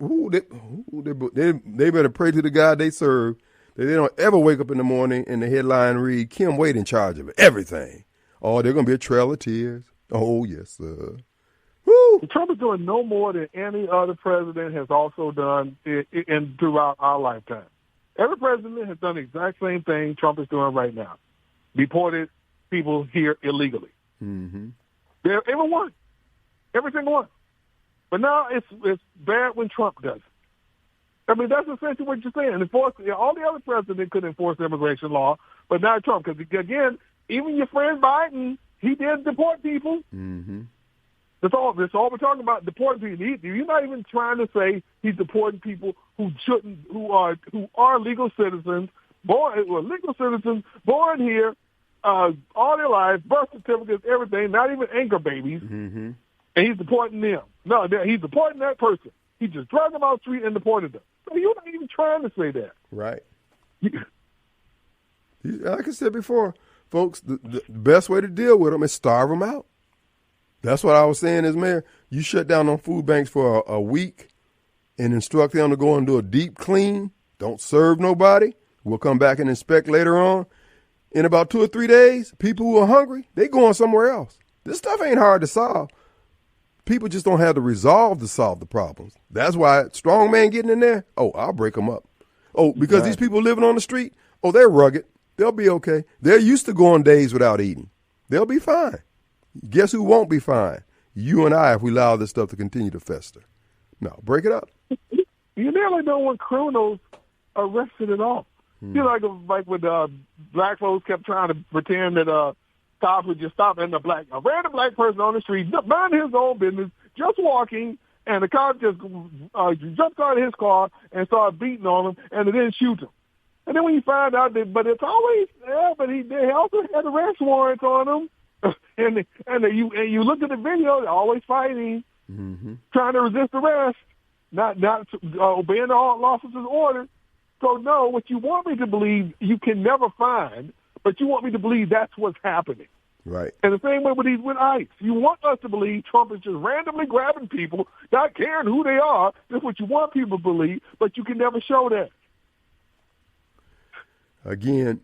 they better pray to the God they serve that they don't ever wake up in the morning and the headline read Kim Wade in charge of everything. Oh, they're gonna be a trail of tears. Oh yes, sir. Woo.
Trump is doing no more than any other president has also done throughout our lifetime. Every president has done the exact same thing Trump is doing right now. Deported people here illegally.
Mm-hmm.
Every single one. But now it's bad when Trump does it. I mean, that's essentially what you're saying. All the other presidents could enforce immigration law, but not Trump. Because, again, even your friend Biden, he did deport people.
Mm-hmm.
That's all we're talking about, deporting people. You're not even trying to say he's deporting people who are legal citizens, born here, all their lives, birth certificates, everything, not even anchor babies.
Mm-hmm.
And he's deporting them. No, he's deporting that person. He just dragged them out the street and deported them. So you're not even trying to say that.
Right. Like I said before, folks, the best way to deal with them is starve them out. That's what I was saying as mayor. You shut down on food banks for a week and instruct them to go and do a deep clean. Don't serve nobody. We'll come back and inspect later on. In about 2 or 3 days, people who are hungry, they going somewhere else. This stuff ain't hard to solve. People just don't have the resolve to solve the problems. That's why strong man getting in there, I'll break them up. Because these people living on the street, they're rugged. They'll be okay. They're used to going days without eating. They'll be fine. Guess who won't be fine? You and I, if we allow this stuff to continue to fester. No, break it up.
You nearly don't want criminals arrested at all. You know, like when black folks kept trying to pretend that cops would just stop and a random black person on the street, minding his own business, just walking, and the cop just jumped out of his car and started beating on him, and they didn't shoot him. And then when you find out that, but it's always, they also had arrest warrants on him, and you look at the video, they're always fighting, trying to resist arrest, not obeying the officer's order. So no, what you want me to believe, you can never find. But you want me to believe that's what's happening.
Right.
And the same way with ICE. You want us to believe Trump is just randomly grabbing people, not caring who they are. That's what you want people to believe, but you can never show that.
Again,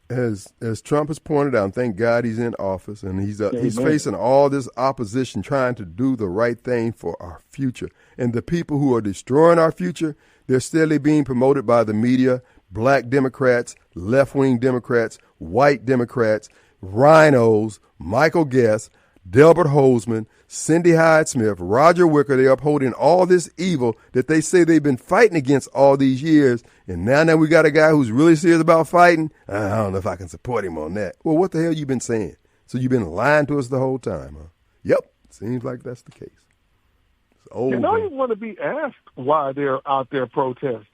as Trump has pointed out, and thank God he's in office, and he's facing all this opposition trying to do the right thing for our future. And the people who are destroying our future, they're steadily being promoted by the media, black Democrats, left-wing Democrats, white Democrats, rhinos, Michael Guest, Delbert Hosemann, Cindy Hyde-Smith, Roger Wicker. They're upholding all this evil that they say they've been fighting against all these years. And now that we got a guy who's really serious about fighting, I don't know if I can support him on that. Well, what the hell you been saying? So you've been lying to us the whole time, huh? Yep, seems like that's the case.
You don't even want to be asked why they're out there protesting.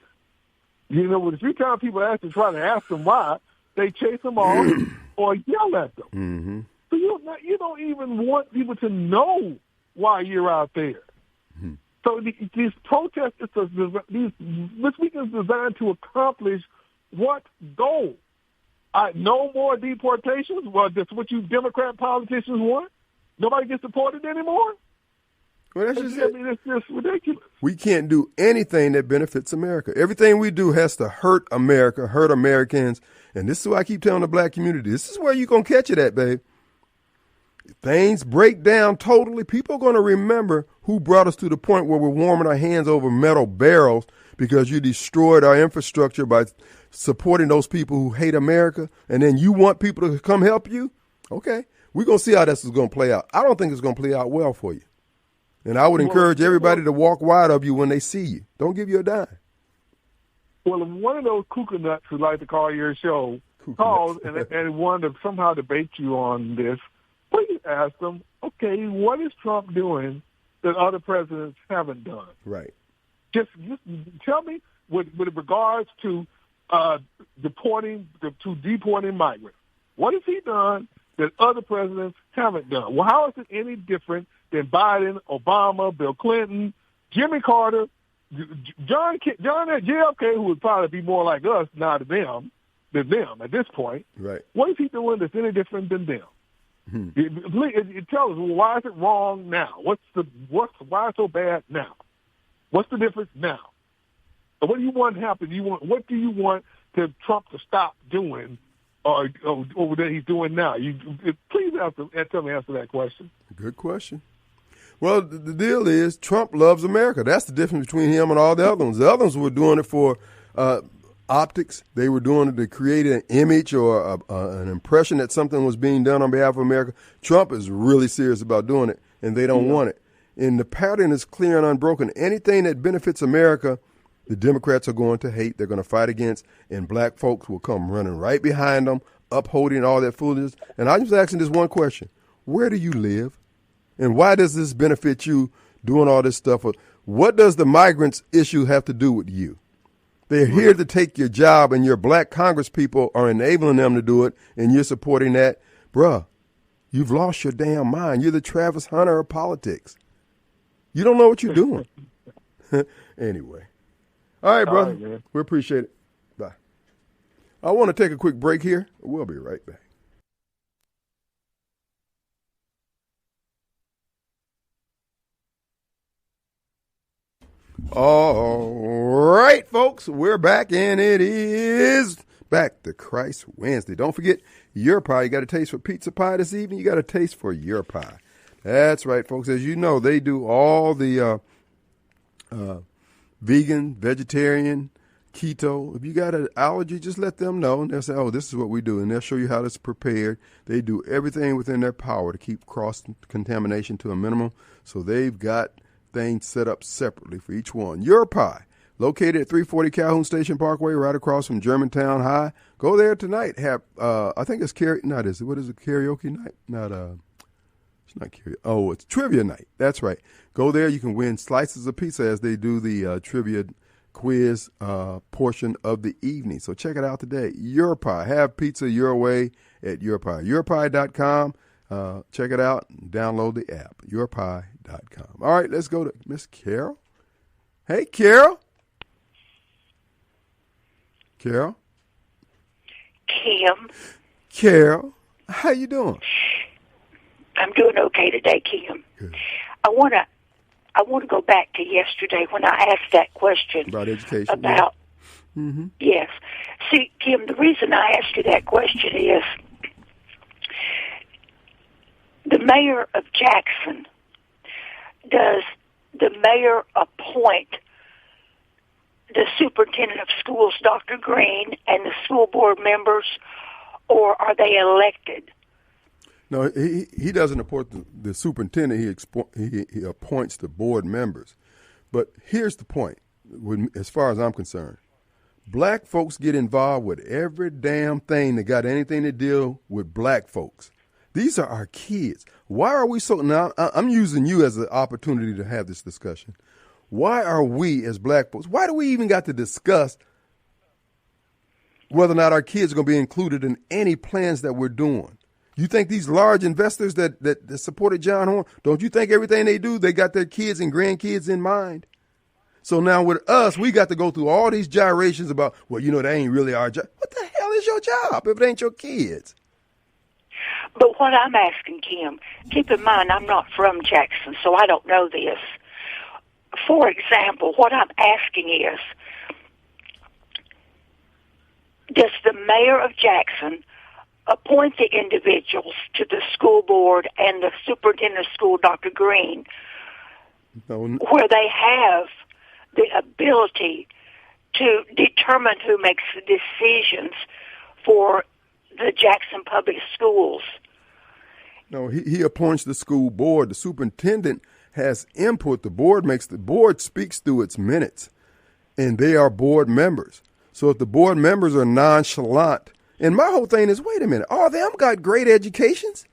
You know, a few times people try to ask them why, they chase them off or yell at them.
Mm-hmm.
So you don't even want people to know why you're out there.
Mm-hmm.
So these protests, this weekend is designed to accomplish what goal? No more deportations? Well, that's what you Democrat politicians want? Nobody gets deported anymore?
Well, that's just it.
I mean, it's just ridiculous.
We can't do anything that benefits America. Everything we do has to hurt America, hurt Americans. And this is why I keep telling the black community, this is where you're going to catch it at, babe. If things break down totally, people are going to remember who brought us to the point where we're warming our hands over metal barrels because you destroyed our infrastructure by supporting those people who hate America. And then you want people to come help you? Okay. We're going to see how this is going to play out. I don't think it's going to play out well for you. And I would encourage everybody to walk wide of you when they see you. Don't give you a dime.
Well, if one of those cuckoo nuts who like to call your show calls and want to somehow debate you on this, please ask them, okay, what is Trump doing that other presidents haven't done?
Right.
Just tell me with regards to deporting migrants. What has he done that other presidents haven't done? Well, how is it any different than Biden, Obama, Bill Clinton, Jimmy Carter, John JFK, who would probably be more like us now than them at this point?
Right.
What is he doing that's any different than them? Please tell us, why is it wrong now? Why is it so bad now? What's the difference now? What do you want to happen? What do you want Trump to stop doing, or that he's doing now? Please tell me answer that question.
Good question. Well, the deal is Trump loves America. That's the difference between him and all the other ones. The other ones were doing it for optics. They were doing it to create an image or an impression that something was being done on behalf of America. Trump is really serious about doing it, and they don't want it. And the pattern is clear and unbroken. Anything that benefits America, the Democrats are going to hate. They're going to fight against, and black folks will come running right behind them, upholding all that foolishness. And I'm just asking this one question. Where do you live? And why does this benefit you doing all this stuff? What does the migrants issue have to do with you? They're here to take your job, and your black Congress people are enabling them to do it, and you're supporting that. Bruh, you've lost your damn mind. You're the Travis Hunter of politics. You don't know what you're doing. Anyway. All right, brother. All right, we appreciate it. Bye. I want to take a quick break here. We'll be right back. All right, folks, we're back, and it is Back to Christ Wednesday. Don't forget your pie. You got a taste for pizza pie this evening. You got a taste for your pie. That's right, folks. As you know, they do all the vegan, vegetarian, keto. If you got an allergy, just let them know, and they'll say, oh, this is what we do, and they'll show you how it's prepared. They do everything within their power to keep cross-contamination to a minimum, so they've got things set up separately for each one. Your Pie, located at 340 Calhoun Station Parkway, right across from Germantown High. Go there tonight. Have I think it's karaoke night? It's not karaoke. Oh, it's trivia night. That's right. Go there. You can win slices of pizza as they do the trivia quiz portion of the evening. So check it out today. Your Pie. Have pizza your way at Your Pie. YourPie.com. Check it out and download the app, yourpie.com. All right, let's go to Miss Carol. Hey, Carol. Carol?
Kim.
Carol, how you doing?
I'm doing okay today, Kim.
Good.
I want to go back to yesterday when I asked that question
about education.
About yes. See, Kim, the reason I asked you that question is the mayor of Jackson. Does the mayor appoint the superintendent of schools, Dr. Green, and the school board members, or are they elected?
No, he doesn't appoint the superintendent. He appoints the board members. But here's the point, as far as I'm concerned. Black folks get involved with every damn thing that got anything to deal with black folks. These are our kids. Why are we so... Now, I'm using you as an opportunity to have this discussion. Why are we, as black folks, why do we even got to discuss whether or not our kids are going to be included in any plans that we're doing? You think these large investors that supported John Horn, don't you think everything they do, they got their kids and grandkids in mind? So now with us, we got to go through all these gyrations about, well, that ain't really our job. What the hell is your job if it ain't your kids?
But what I'm asking, Kim, keep in mind I'm not from Jackson, so I don't know this. For example, what I'm asking is, does the mayor of Jackson appoint the individuals to the school board and the superintendent of school, Dr. Green, where they have the ability to determine who makes the decisions for the Jackson Public Schools?
No, he appoints the school board. The superintendent has input. The board speaks through its minutes, and they are board members. So if the board members are nonchalant, and my whole thing is, wait a minute, all of them got great educations?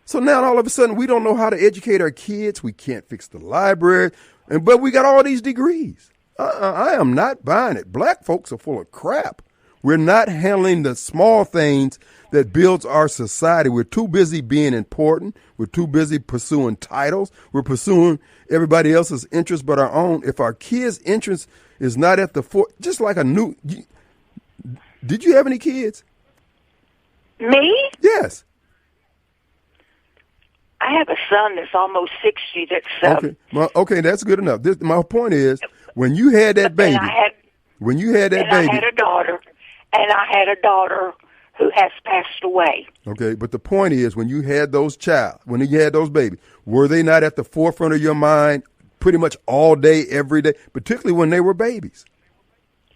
So now all of a sudden we don't know how to educate our kids. We can't fix the library, but we got all these degrees. I am not buying it. Black folks are full of crap. We're not handling the small things that builds our society. We're too busy being important. We're too busy pursuing titles. We're pursuing everybody else's interest but our own. If our kids' interest is not at the fore, just like did you have any kids?
Me?
Yes.
I have a son that's almost 60. That's
Okay, that's good enough. My point is, when you had that baby,
I had a daughter, and I had a daughter who has passed away.
Okay, but the point is, when you had when you had those babies, were they not at the forefront of your mind pretty much all day, every day, particularly when they were babies?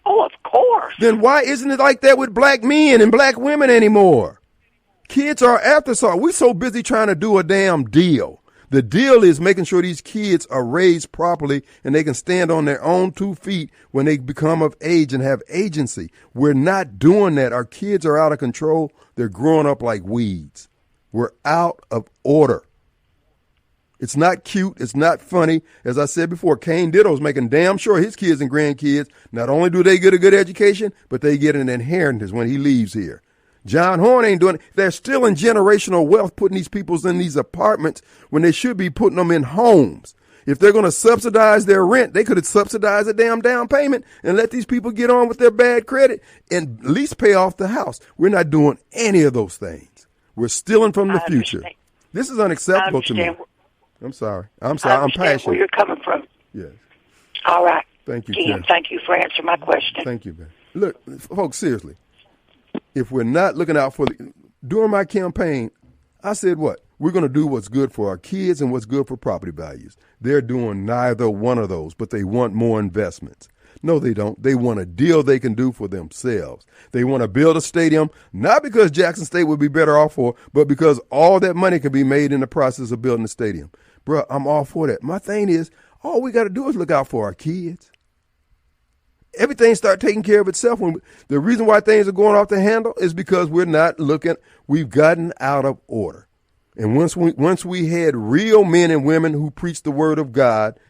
Oh, of course.
Then why isn't it like that with black men and black women anymore? Kids are afterthought. We're so busy trying to do a damn deal. The deal is making sure these kids are raised properly and they can stand on their own 2 feet when they become of age and have agency. We're not doing that. Our kids are out of control. They're growing up like weeds. We're out of order. It's not cute. It's not funny. As I said before, Kane Ditto's making damn sure his kids and grandkids, not only do they get a good education, but they get an inheritance when he leaves here. John Horn ain't doing it. They're still in generational wealth, putting these people in these apartments when they should be putting them in homes. If they're going to subsidize their rent, they could have subsidized a damn down payment and let these people get on with their bad credit and at least pay off the house. We're not doing any of those things. We're stealing from the future. This is unacceptable to me. I'm sorry. I'm passionate.
Where you're coming from.
Yes.
All right.
Thank you,
Kim. Thank you for answering my question.
Thank you, man. Look, folks, seriously. If we're not looking out for during my campaign, I said what? We're going to do what's good for our kids and what's good for property values. They're doing neither one of those, but they want more investments. No, they don't. They want a deal they can do for themselves. They want to build a stadium, not because Jackson State would be better off for, but because all that money can be made in the process of building a stadium. Bruh, I'm all for that. My thing is, all we got to do is look out for our kids. Everything start taking care of itself. The reason why things are going off the handle is because we're not looking. We've gotten out of order. And once we had real men and women who preached the word of God,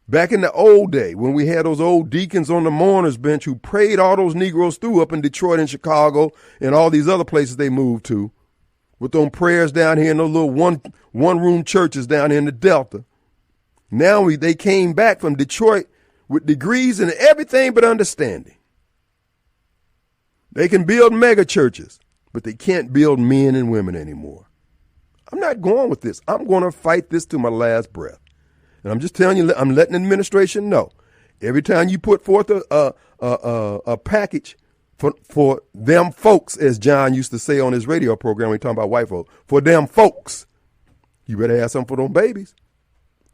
back in the old day when we had those old deacons on the mourners bench who prayed all those Negroes through up in Detroit and Chicago and all these other places they moved to, with them prayers down here in those little one-room churches down here in the Delta. Now they came back from Detroit with degrees in everything but understanding. They can build mega churches, but they can't build men and women anymore. I'm not going with this. I'm going to fight this to my last breath. And I'm just telling you, I'm letting the administration know. Every time you put forth a package for them folks, as John used to say on his radio program when he talking about white folks, for them folks, you better have something for them babies.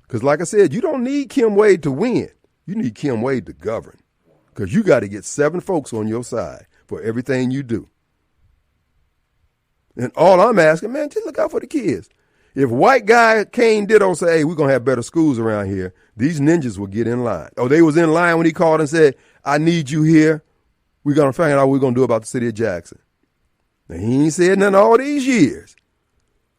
Because like I said, you don't need Kim Wade to win. You need Kim Wade to govern, because you got to get 7 folks on your side for everything you do. And all I'm asking, man, just look out for the kids. If white guy Kane Ditto say, hey, we're going to have better schools around here, these ninjas will get in line. Oh, they was in line when he called and said, I need you here. We're going to find out what we're going to do about the city of Jackson. Now, he ain't said nothing all these years.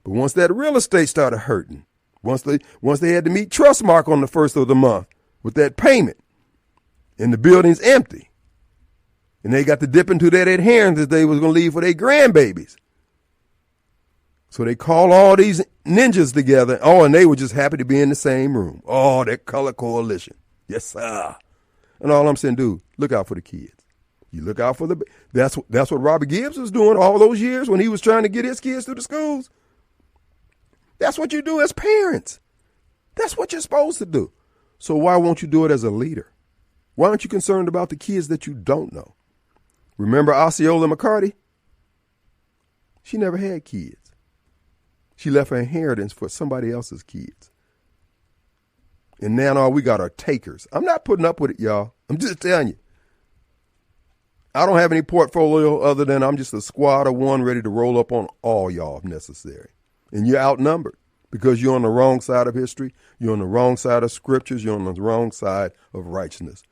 But once that real estate started hurting, once they had to meet Trustmark on the 1st of the month, with that payment, and the building's empty, and they got to dip into that adherence that they was going to leave for their grandbabies. So they call all these ninjas together. Oh, and they were just happy to be in the same room. Oh, that color coalition. Yes, sir. And all I'm saying, dude, look out for the kids. You look out for that's what Robert Gibbs was doing all those years when he was trying to get his kids through the schools. That's what you do as parents. That's what you're supposed to do. So why won't you do it as a leader? Why aren't you concerned about the kids that you don't know? Remember Osceola McCarty? She never had kids. She left her inheritance for somebody else's kids. And now all we got are takers. I'm not putting up with it, y'all. I'm just telling you. I don't have any portfolio other than I'm just a squad of one ready to roll up on all y'all if necessary. And you're outnumbered because you're on the wrong side of history. You're on the wrong side of scriptures. You're on the wrong side of righteousness.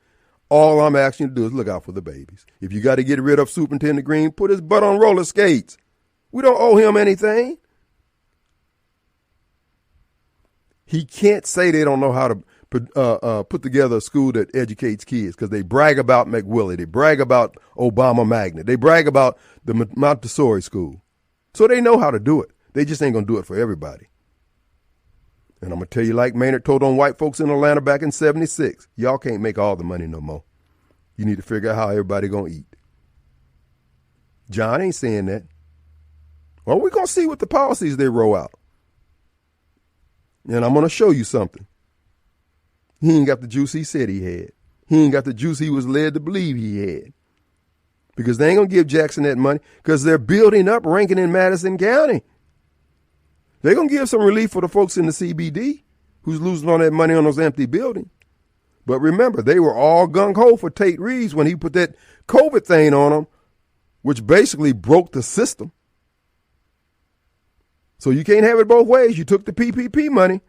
All I'm asking you to do is look out for the babies. If you got to get rid of Superintendent Green, put his butt on roller skates. We don't owe him anything. He can't say they don't know how to put together a school that educates kids because they brag about McWillie. They brag about Obama Magnet. They brag about the Montessori school. So they know how to do it. They just ain't going to do it for everybody. And I'm going to tell you like Maynard told on white folks in Atlanta back in 76. Y'all can't make all the money no more. You need to figure out how everybody going to eat. John ain't saying that. Well, we're going to see what the policies they roll out. And I'm going to show you something. He ain't got the juice he said he had. He ain't got the juice he was led to believe he had. Because they ain't going to give Jackson that money because they're building up Rankin and Madison County. They're going to give some relief for the folks in the CBD who's losing all that money on those empty buildings. But remember, they were all gung-ho for Tate Reeves when he put that COVID thing on them, which basically broke the system. So you can't have it both ways. You took the PPP money.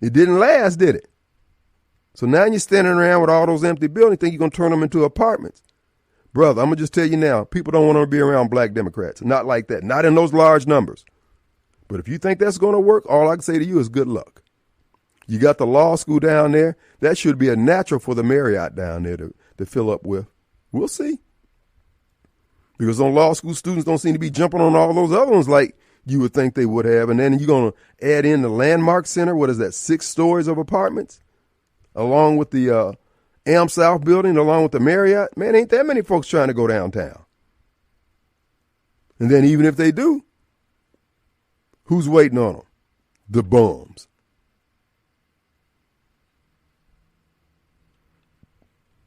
It didn't last, did it? So now you're standing around with all those empty buildings, think you're going to turn them into apartments. Brother, I'm going to just tell you now, people don't want to be around black Democrats. Not like that. Not in those large numbers. But if you think that's going to work, all I can say to you is good luck. You got the law school down there. That should be a natural for the Marriott down there to fill up with. We'll see. Because those law school students don't seem to be jumping on all those other ones like you would think they would have. And then you're going to add in the Landmark Center. What is that, 6 stories of apartments? Along with the Am South building, along with the Marriott. Man, ain't that many folks trying to go downtown. And then even if they do, who's waiting on them? The bums.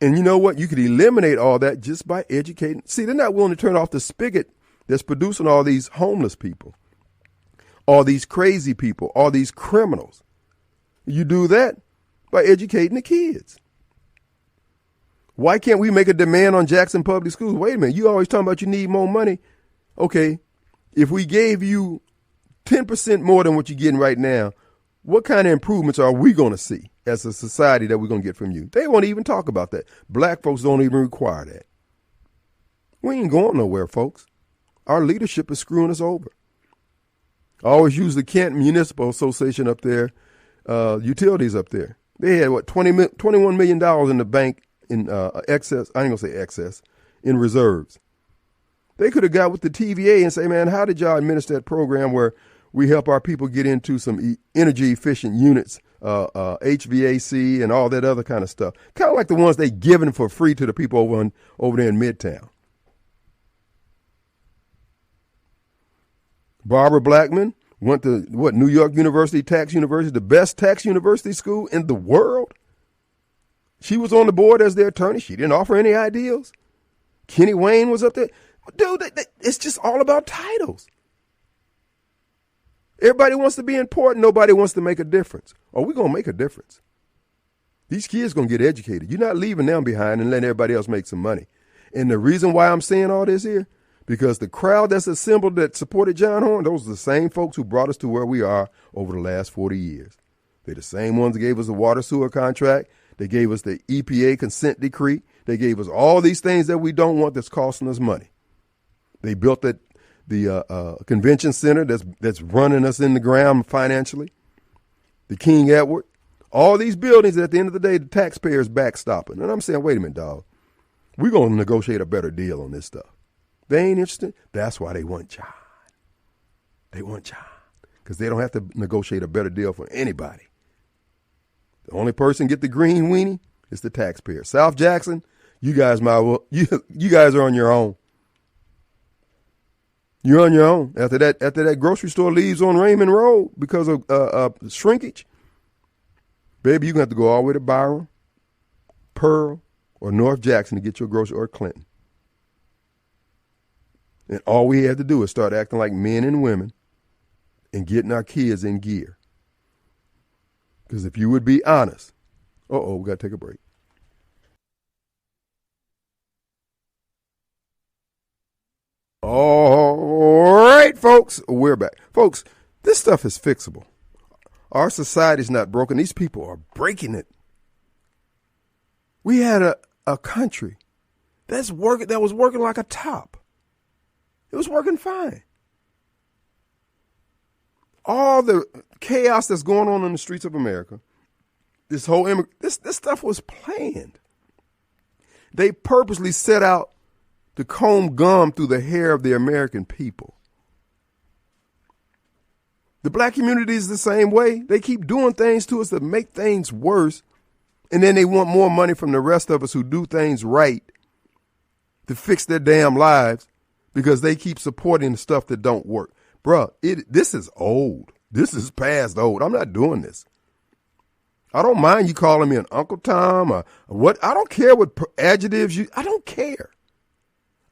And you know what? You could eliminate all that just by educating. See, they're not willing to turn off the spigot that's producing all these homeless people, all these crazy people, all these criminals. You do that by educating the kids. Why can't we make a demand on Jackson Public Schools? Wait a minute. You always talking about you need more money. Okay, if we gave you 10% more than what you're getting right now, what kind of improvements are we going to see as a society that we're going to get from you? They won't even talk about that. Black folks don't even require that. We ain't going nowhere, folks. Our leadership is screwing us over. I always use the Kent Municipal Association up there, utilities up there. They had, $21 million in the bank in excess. I ain't going to say excess, in reserves. They could have got with the TVA and say, man, how did y'all administer that program where we help our people get into some energy efficient units, HVAC and all that other kind of stuff. Kind of like the ones they giving for free to the people over there in Midtown. Barbara Blackman went to New York University, Tax University, the best tax university school in the world. She was on the board as their attorney. She didn't offer any ideals. Kenny Wayne was up there. Dude, it's just all about titles. Everybody wants to be important. Nobody wants to make a difference. Oh, we're going to make a difference. These kids going to get educated. You're not leaving them behind and letting everybody else make some money. And the reason why I'm saying all this here, because the crowd that's assembled that supported John Horn, those are the same folks who brought us to where we are over the last 40 years. They're the same ones that gave us the water sewer contract. They gave us the EPA consent decree. They gave us all these things that we don't want that's costing us money. They built the convention center that's running us in the ground financially. The King Edward. All these buildings, at the end of the day, the taxpayers backstopping. And I'm saying, wait a minute, dog. We're going to negotiate a better deal on this stuff. They ain't interested. That's why they want John. They want John. Because they don't have to negotiate a better deal for anybody. The only person get the green weenie is the taxpayer. South Jackson, you guys might well, you guys are on your own. You're on your own. After that grocery store leaves on Raymond Road because of shrinkage, baby, you're going to have to go all the way to Byron, Pearl, or North Jackson to get your grocery, or Clinton. And all we have to do is start acting like men and women and getting our kids in gear. Because if you would be honest, we got to take a break. All right, folks, we're back. Folks, this stuff is fixable. Our society's not broken. These people are breaking it. We had a country that was working like a top. It was working fine. All the chaos that's going on in the streets of America, this stuff was planned. They purposely set out to comb gum through the hair of the American people. The black community is the same way. They keep doing things to us that make things worse, and then they want more money from the rest of us who do things right to fix their damn lives because they keep supporting the stuff that don't work. Bruh, this is old. This is past old. I'm not doing this. I don't mind you calling me an Uncle Tom or what. I don't care what adjectives I don't care.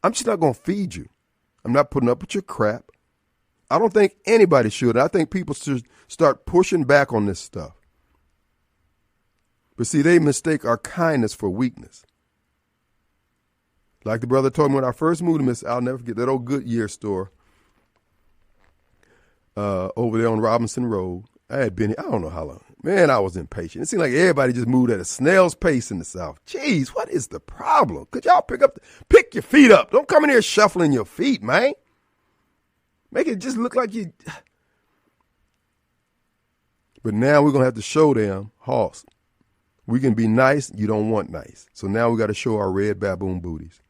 I'm just not going to feed you. I'm not putting up with your crap. I don't think anybody should. I think people should start pushing back on this stuff. But see, they mistake our kindness for weakness. Like the brother told me when I first moved to Mississippi, I'll never forget that old Goodyear store over there on Robinson Road. I had been here, I don't know how long. Man, I was impatient. It seemed like everybody just moved at a snail's pace in the South. Jeez, what is the problem? Could y'all pick your feet up? Don't come in here shuffling your feet, man. Make it just look like you. But now we're going to have to show them, Hoss, we can be nice, you don't want nice. So now we got to show our red baboon booties.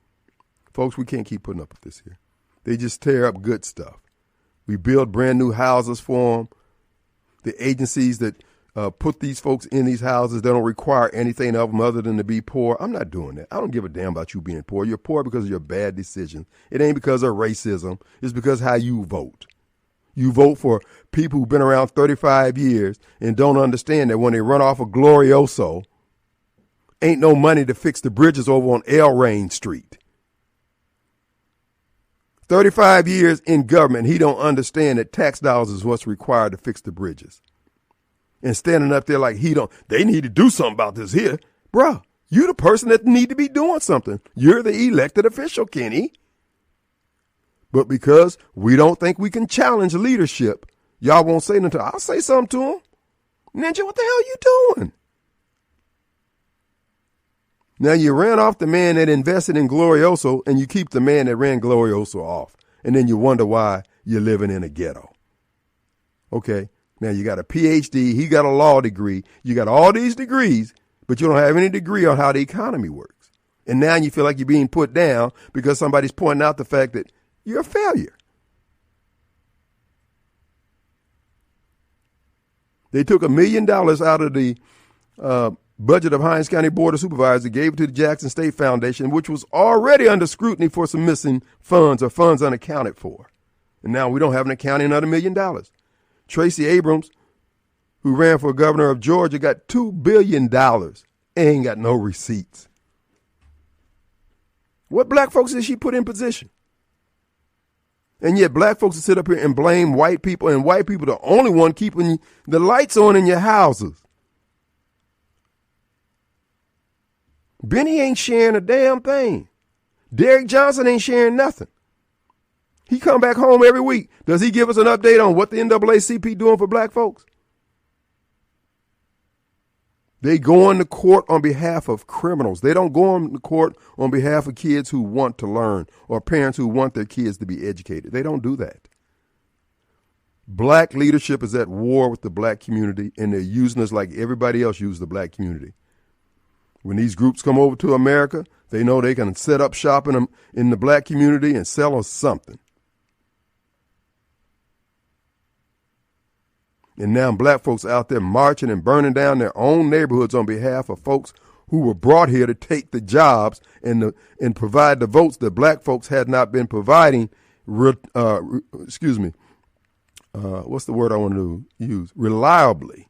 Folks, we can't keep putting up with this here. They just tear up good stuff. We build brand new houses for them. The agencies that put these folks in these houses, they don't require anything of them other than to be poor. I'm not doing that. I don't give a damn about you being poor. You're poor because of your bad decisions. It ain't because of racism. It's because how you vote. You vote for people who've been around 35 years and don't understand that when they run off of Glorioso, ain't no money to fix the bridges over on El Rain Street. 35 years in government, he don't understand that tax dollars is what's required to fix the bridges. And standing up there like they need to do something about this here. Bruh, you the person that need to be doing something. You're the elected official, Kenny. But because we don't think we can challenge leadership, y'all won't say nothing. I'll say something to him. Ninja, what the hell you doing? Now you ran off the man that invested in Glorioso and you keep the man that ran Glorioso off. And then you wonder why you're living in a ghetto. Okay. Now you got a PhD, he got a law degree, you got all these degrees, but you don't have any degree on how the economy works. And now you feel like you're being put down because somebody's pointing out the fact that you're a failure. They took $1 million out of the budget of Hinds County Board of Supervisors, gave it to the Jackson State Foundation, which was already under scrutiny for some missing funds or funds unaccounted for. And now we don't have an accounting of $1 million. Tracy Abrams, who ran for governor of Georgia, got $2 billion and ain't got no receipts. What black folks did she put in position? And yet black folks sit up here and blame white people, and white people the only one keeping the lights on in your houses. Benny ain't sharing a damn thing. Derek Johnson ain't sharing nothing. He come back home every week. Does he give us an update on what the NAACP doing for black folks? They go on to court on behalf of criminals. They don't go on to court on behalf of kids who want to learn or parents who want their kids to be educated. They don't do that. Black leadership is at war with the black community, and they're using us like everybody else used the black community. When these groups come over to America, they know they can set up shop in the black community and sell us something. And now black folks out there marching and burning down their own neighborhoods on behalf of folks who were brought here to take the jobs and provide the votes that black folks had not been providing. What's the word I want to use? Reliably.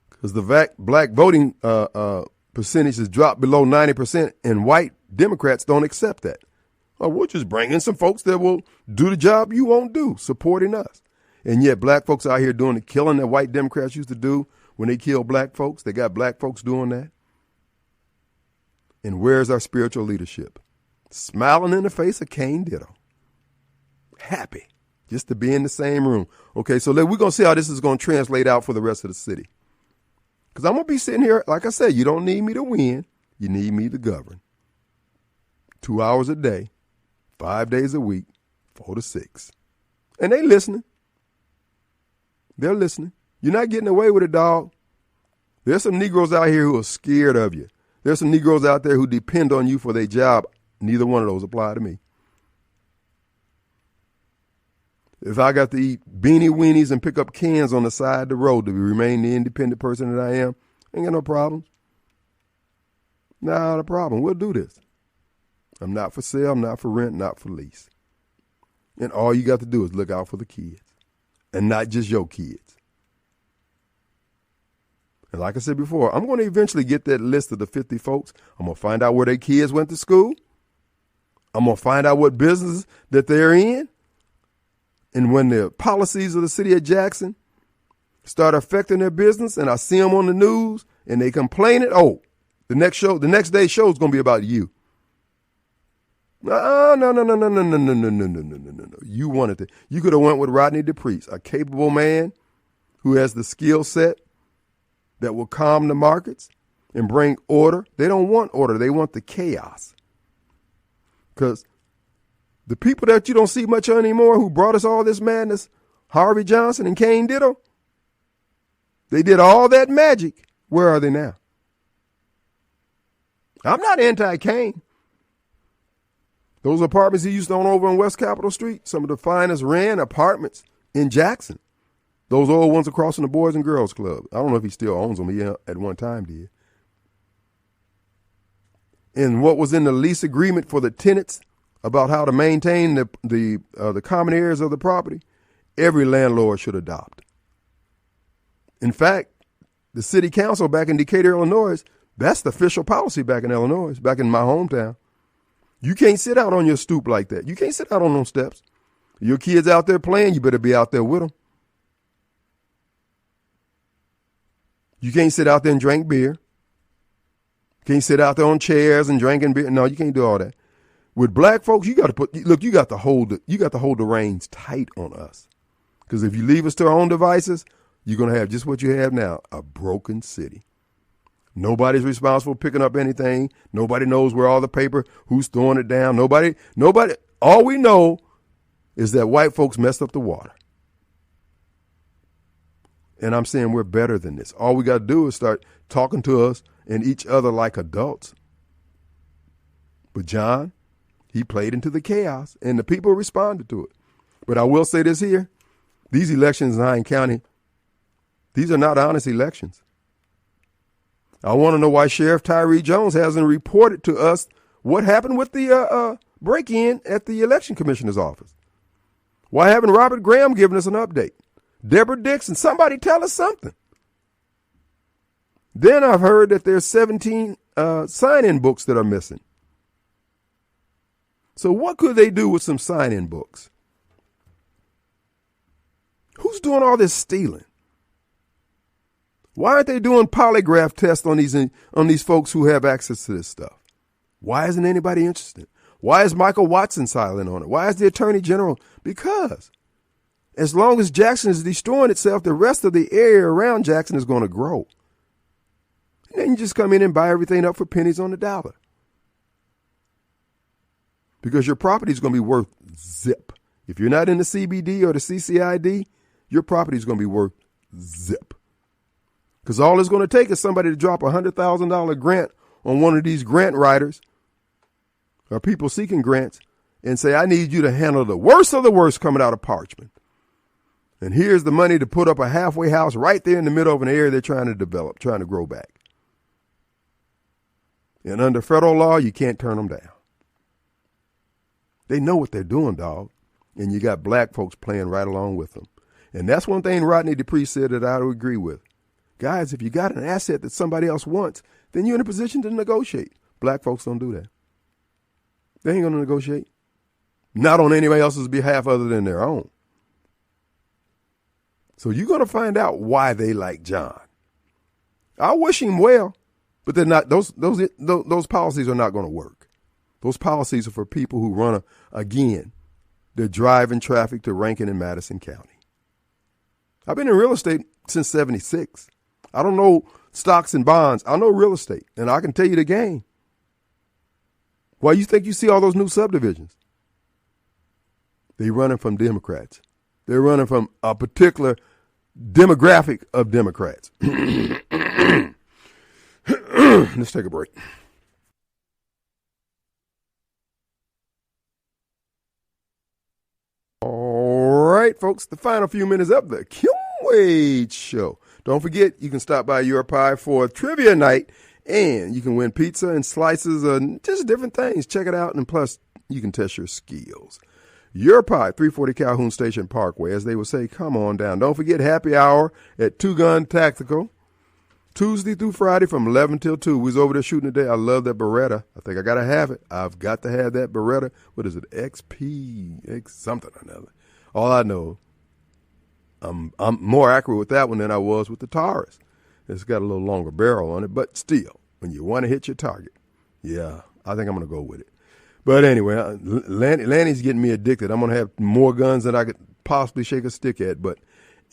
Because the black voting percentage has dropped below 90%, and white Democrats don't accept that. Well, we'll just bring in some folks that will do the job you won't do, supporting us. And yet black folks out here doing the killing that white Democrats used to do when they killed black folks. They got black folks doing that. And where's our spiritual leadership? smiling in the face of Cain Ditto. Happy just to be in the same room. Okay, so we're going to see how this is going to translate out for the rest of the city. Because I'm going to be sitting here, like I said, you don't need me to win. You need me to govern. 2 hours a day, 5 days a week, 4 to 6. And they listening. They're listening. You're not getting away with it, dog. There's some Negroes out here who are scared of you. There's some Negroes out there who depend on you for their job. Neither one of those apply to me. If I got to eat beanie weenies and pick up cans on the side of the road to remain the independent person that I am, ain't got no problems. Not a problem. We'll do this. I'm not for sale, I'm not for rent, not for lease. And all you got to do is look out for the kids. And not just your kids. And like I said before, I'm going to eventually get that list of the 50 folks. I'm going to find out where their kids went to school. I'm going to find out what business that they're in. And when the policies of the city of Jackson start affecting their business and I see them on the news and they complain it, the next day's show is going to be about you. No. You wanted to. You could have went with Rodney DePriest, a capable man who has the skill set that will calm the markets and bring order. They don't want order. They want the chaos. Because the people that you don't see much anymore who brought us all this madness, Harvey Johnson and Cain Ditto, they did all that magic. Where are they now? I'm not anti-Cain. Those apartments he used to own over on West Capitol Street, some of the finest ran apartments in Jackson. Those old ones across from the Boys and Girls Club. I don't know if he still owns them. He at one time did. And what was in the lease agreement for the tenants about how to maintain the common areas of the property, every landlord should adopt. In fact, the city council back in Decatur, Illinois, that's the official policy back in Illinois, back in my hometown. You can't sit out on your stoop like that. You can't sit out on those steps. Your kids out there playing, you better be out there with them. You can't sit out there and drink beer. You can't sit out there on chairs and drinking beer. No, you can't do all that. With black folks, you got to hold the reins tight on us. Because if you leave us to our own devices, you're going to have just what you have now, a broken city. Nobody's responsible for picking up anything. Nobody knows where all the paper, who's throwing it down. Nobody. All we know is that white folks messed up the water. And I'm saying we're better than this. All we got to do is start talking to us and each other like adults. But John, he played into the chaos, and the people responded to it. But I will say this here. These elections in Hine County, these are not honest elections. I want to know why Sheriff Tyree Jones hasn't reported to us what happened with the break-in at the Election Commissioner's office. Why haven't Robert Graham given us an update? Deborah Dixon, somebody tell us something. Then I've heard that there's 17 sign-in books that are missing. So what could they do with some sign-in books? Who's doing all this stealing? Why aren't they doing polygraph tests on these folks who have access to this stuff? Why isn't anybody interested? Why is Michael Watson silent on it? Why is the Attorney General? Because as long as Jackson is destroying itself, the rest of the area around Jackson is going to grow. And then you just come in and buy everything up for pennies on the dollar. Because your property is going to be worth zip. If you're not in the CBD or the CCID, your property is going to be worth zip. Because all it's going to take is somebody to drop a $100,000 grant on one of these grant writers or people seeking grants and say, I need you to handle the worst of the worst coming out of Parchman. And here's the money to put up a halfway house right there in the middle of an area they're trying to develop, trying to grow back. And under federal law, you can't turn them down. They know what they're doing, dog. And you got black folks playing right along with them. And that's one thing Rodney DePriest said that I would agree with. Guys, if you got an asset that somebody else wants, then you're in a position to negotiate. Black folks don't do that. They ain't going to negotiate. Not on anybody else's behalf other than their own. So you're going to find out why they like John. I wish him well, but they're not. Those policies are not going to work. Those policies are for people who run, again, they're driving traffic to Rankin and Madison County. I've been in real estate since 76. I don't know stocks and bonds. I know real estate, and I can tell you the game. Why you think you see all those new subdivisions? They're running from Democrats. They're running from a particular demographic of Democrats. Let's take a break. All right, folks, the final few minutes of the Kim Wade Show. Don't forget, you can stop by Your Pie for trivia night, and you can win pizza and slices and just different things. Check it out, and plus, you can test your skills. Your Pie, 340 Calhoun Station Parkway. As they would say, come on down. Don't forget happy hour at Two Gun Tactical, Tuesday through Friday from 11 till 2. We was over there shooting today. I love that Beretta. I think I got to have it. I've got to have that Beretta. What is it? X something or another. All I know, I'm more accurate with that one than I was with the Taurus. It's got a little longer barrel on it, but still, when you want to hit your target, yeah, I think I'm going to go with it. But anyway, Lanny's getting me addicted. I'm going to have more guns than I could possibly shake a stick at. But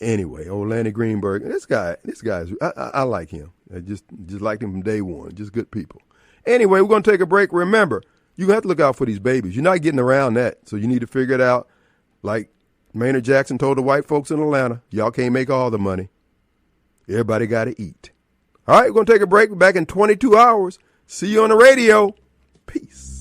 anyway, old Lanny Greenberg, this guy's, I like him. I just liked him from day one. Just good people. Anyway, we're going to take a break. Remember, you have to look out for these babies. You're not getting around that, so you need to figure it out. Like Maynard Jackson told the white folks in Atlanta, y'all can't make all the money. Everybody got to eat. All right, we're going to take a break. We're back in 22 hours. See you on the radio. Peace.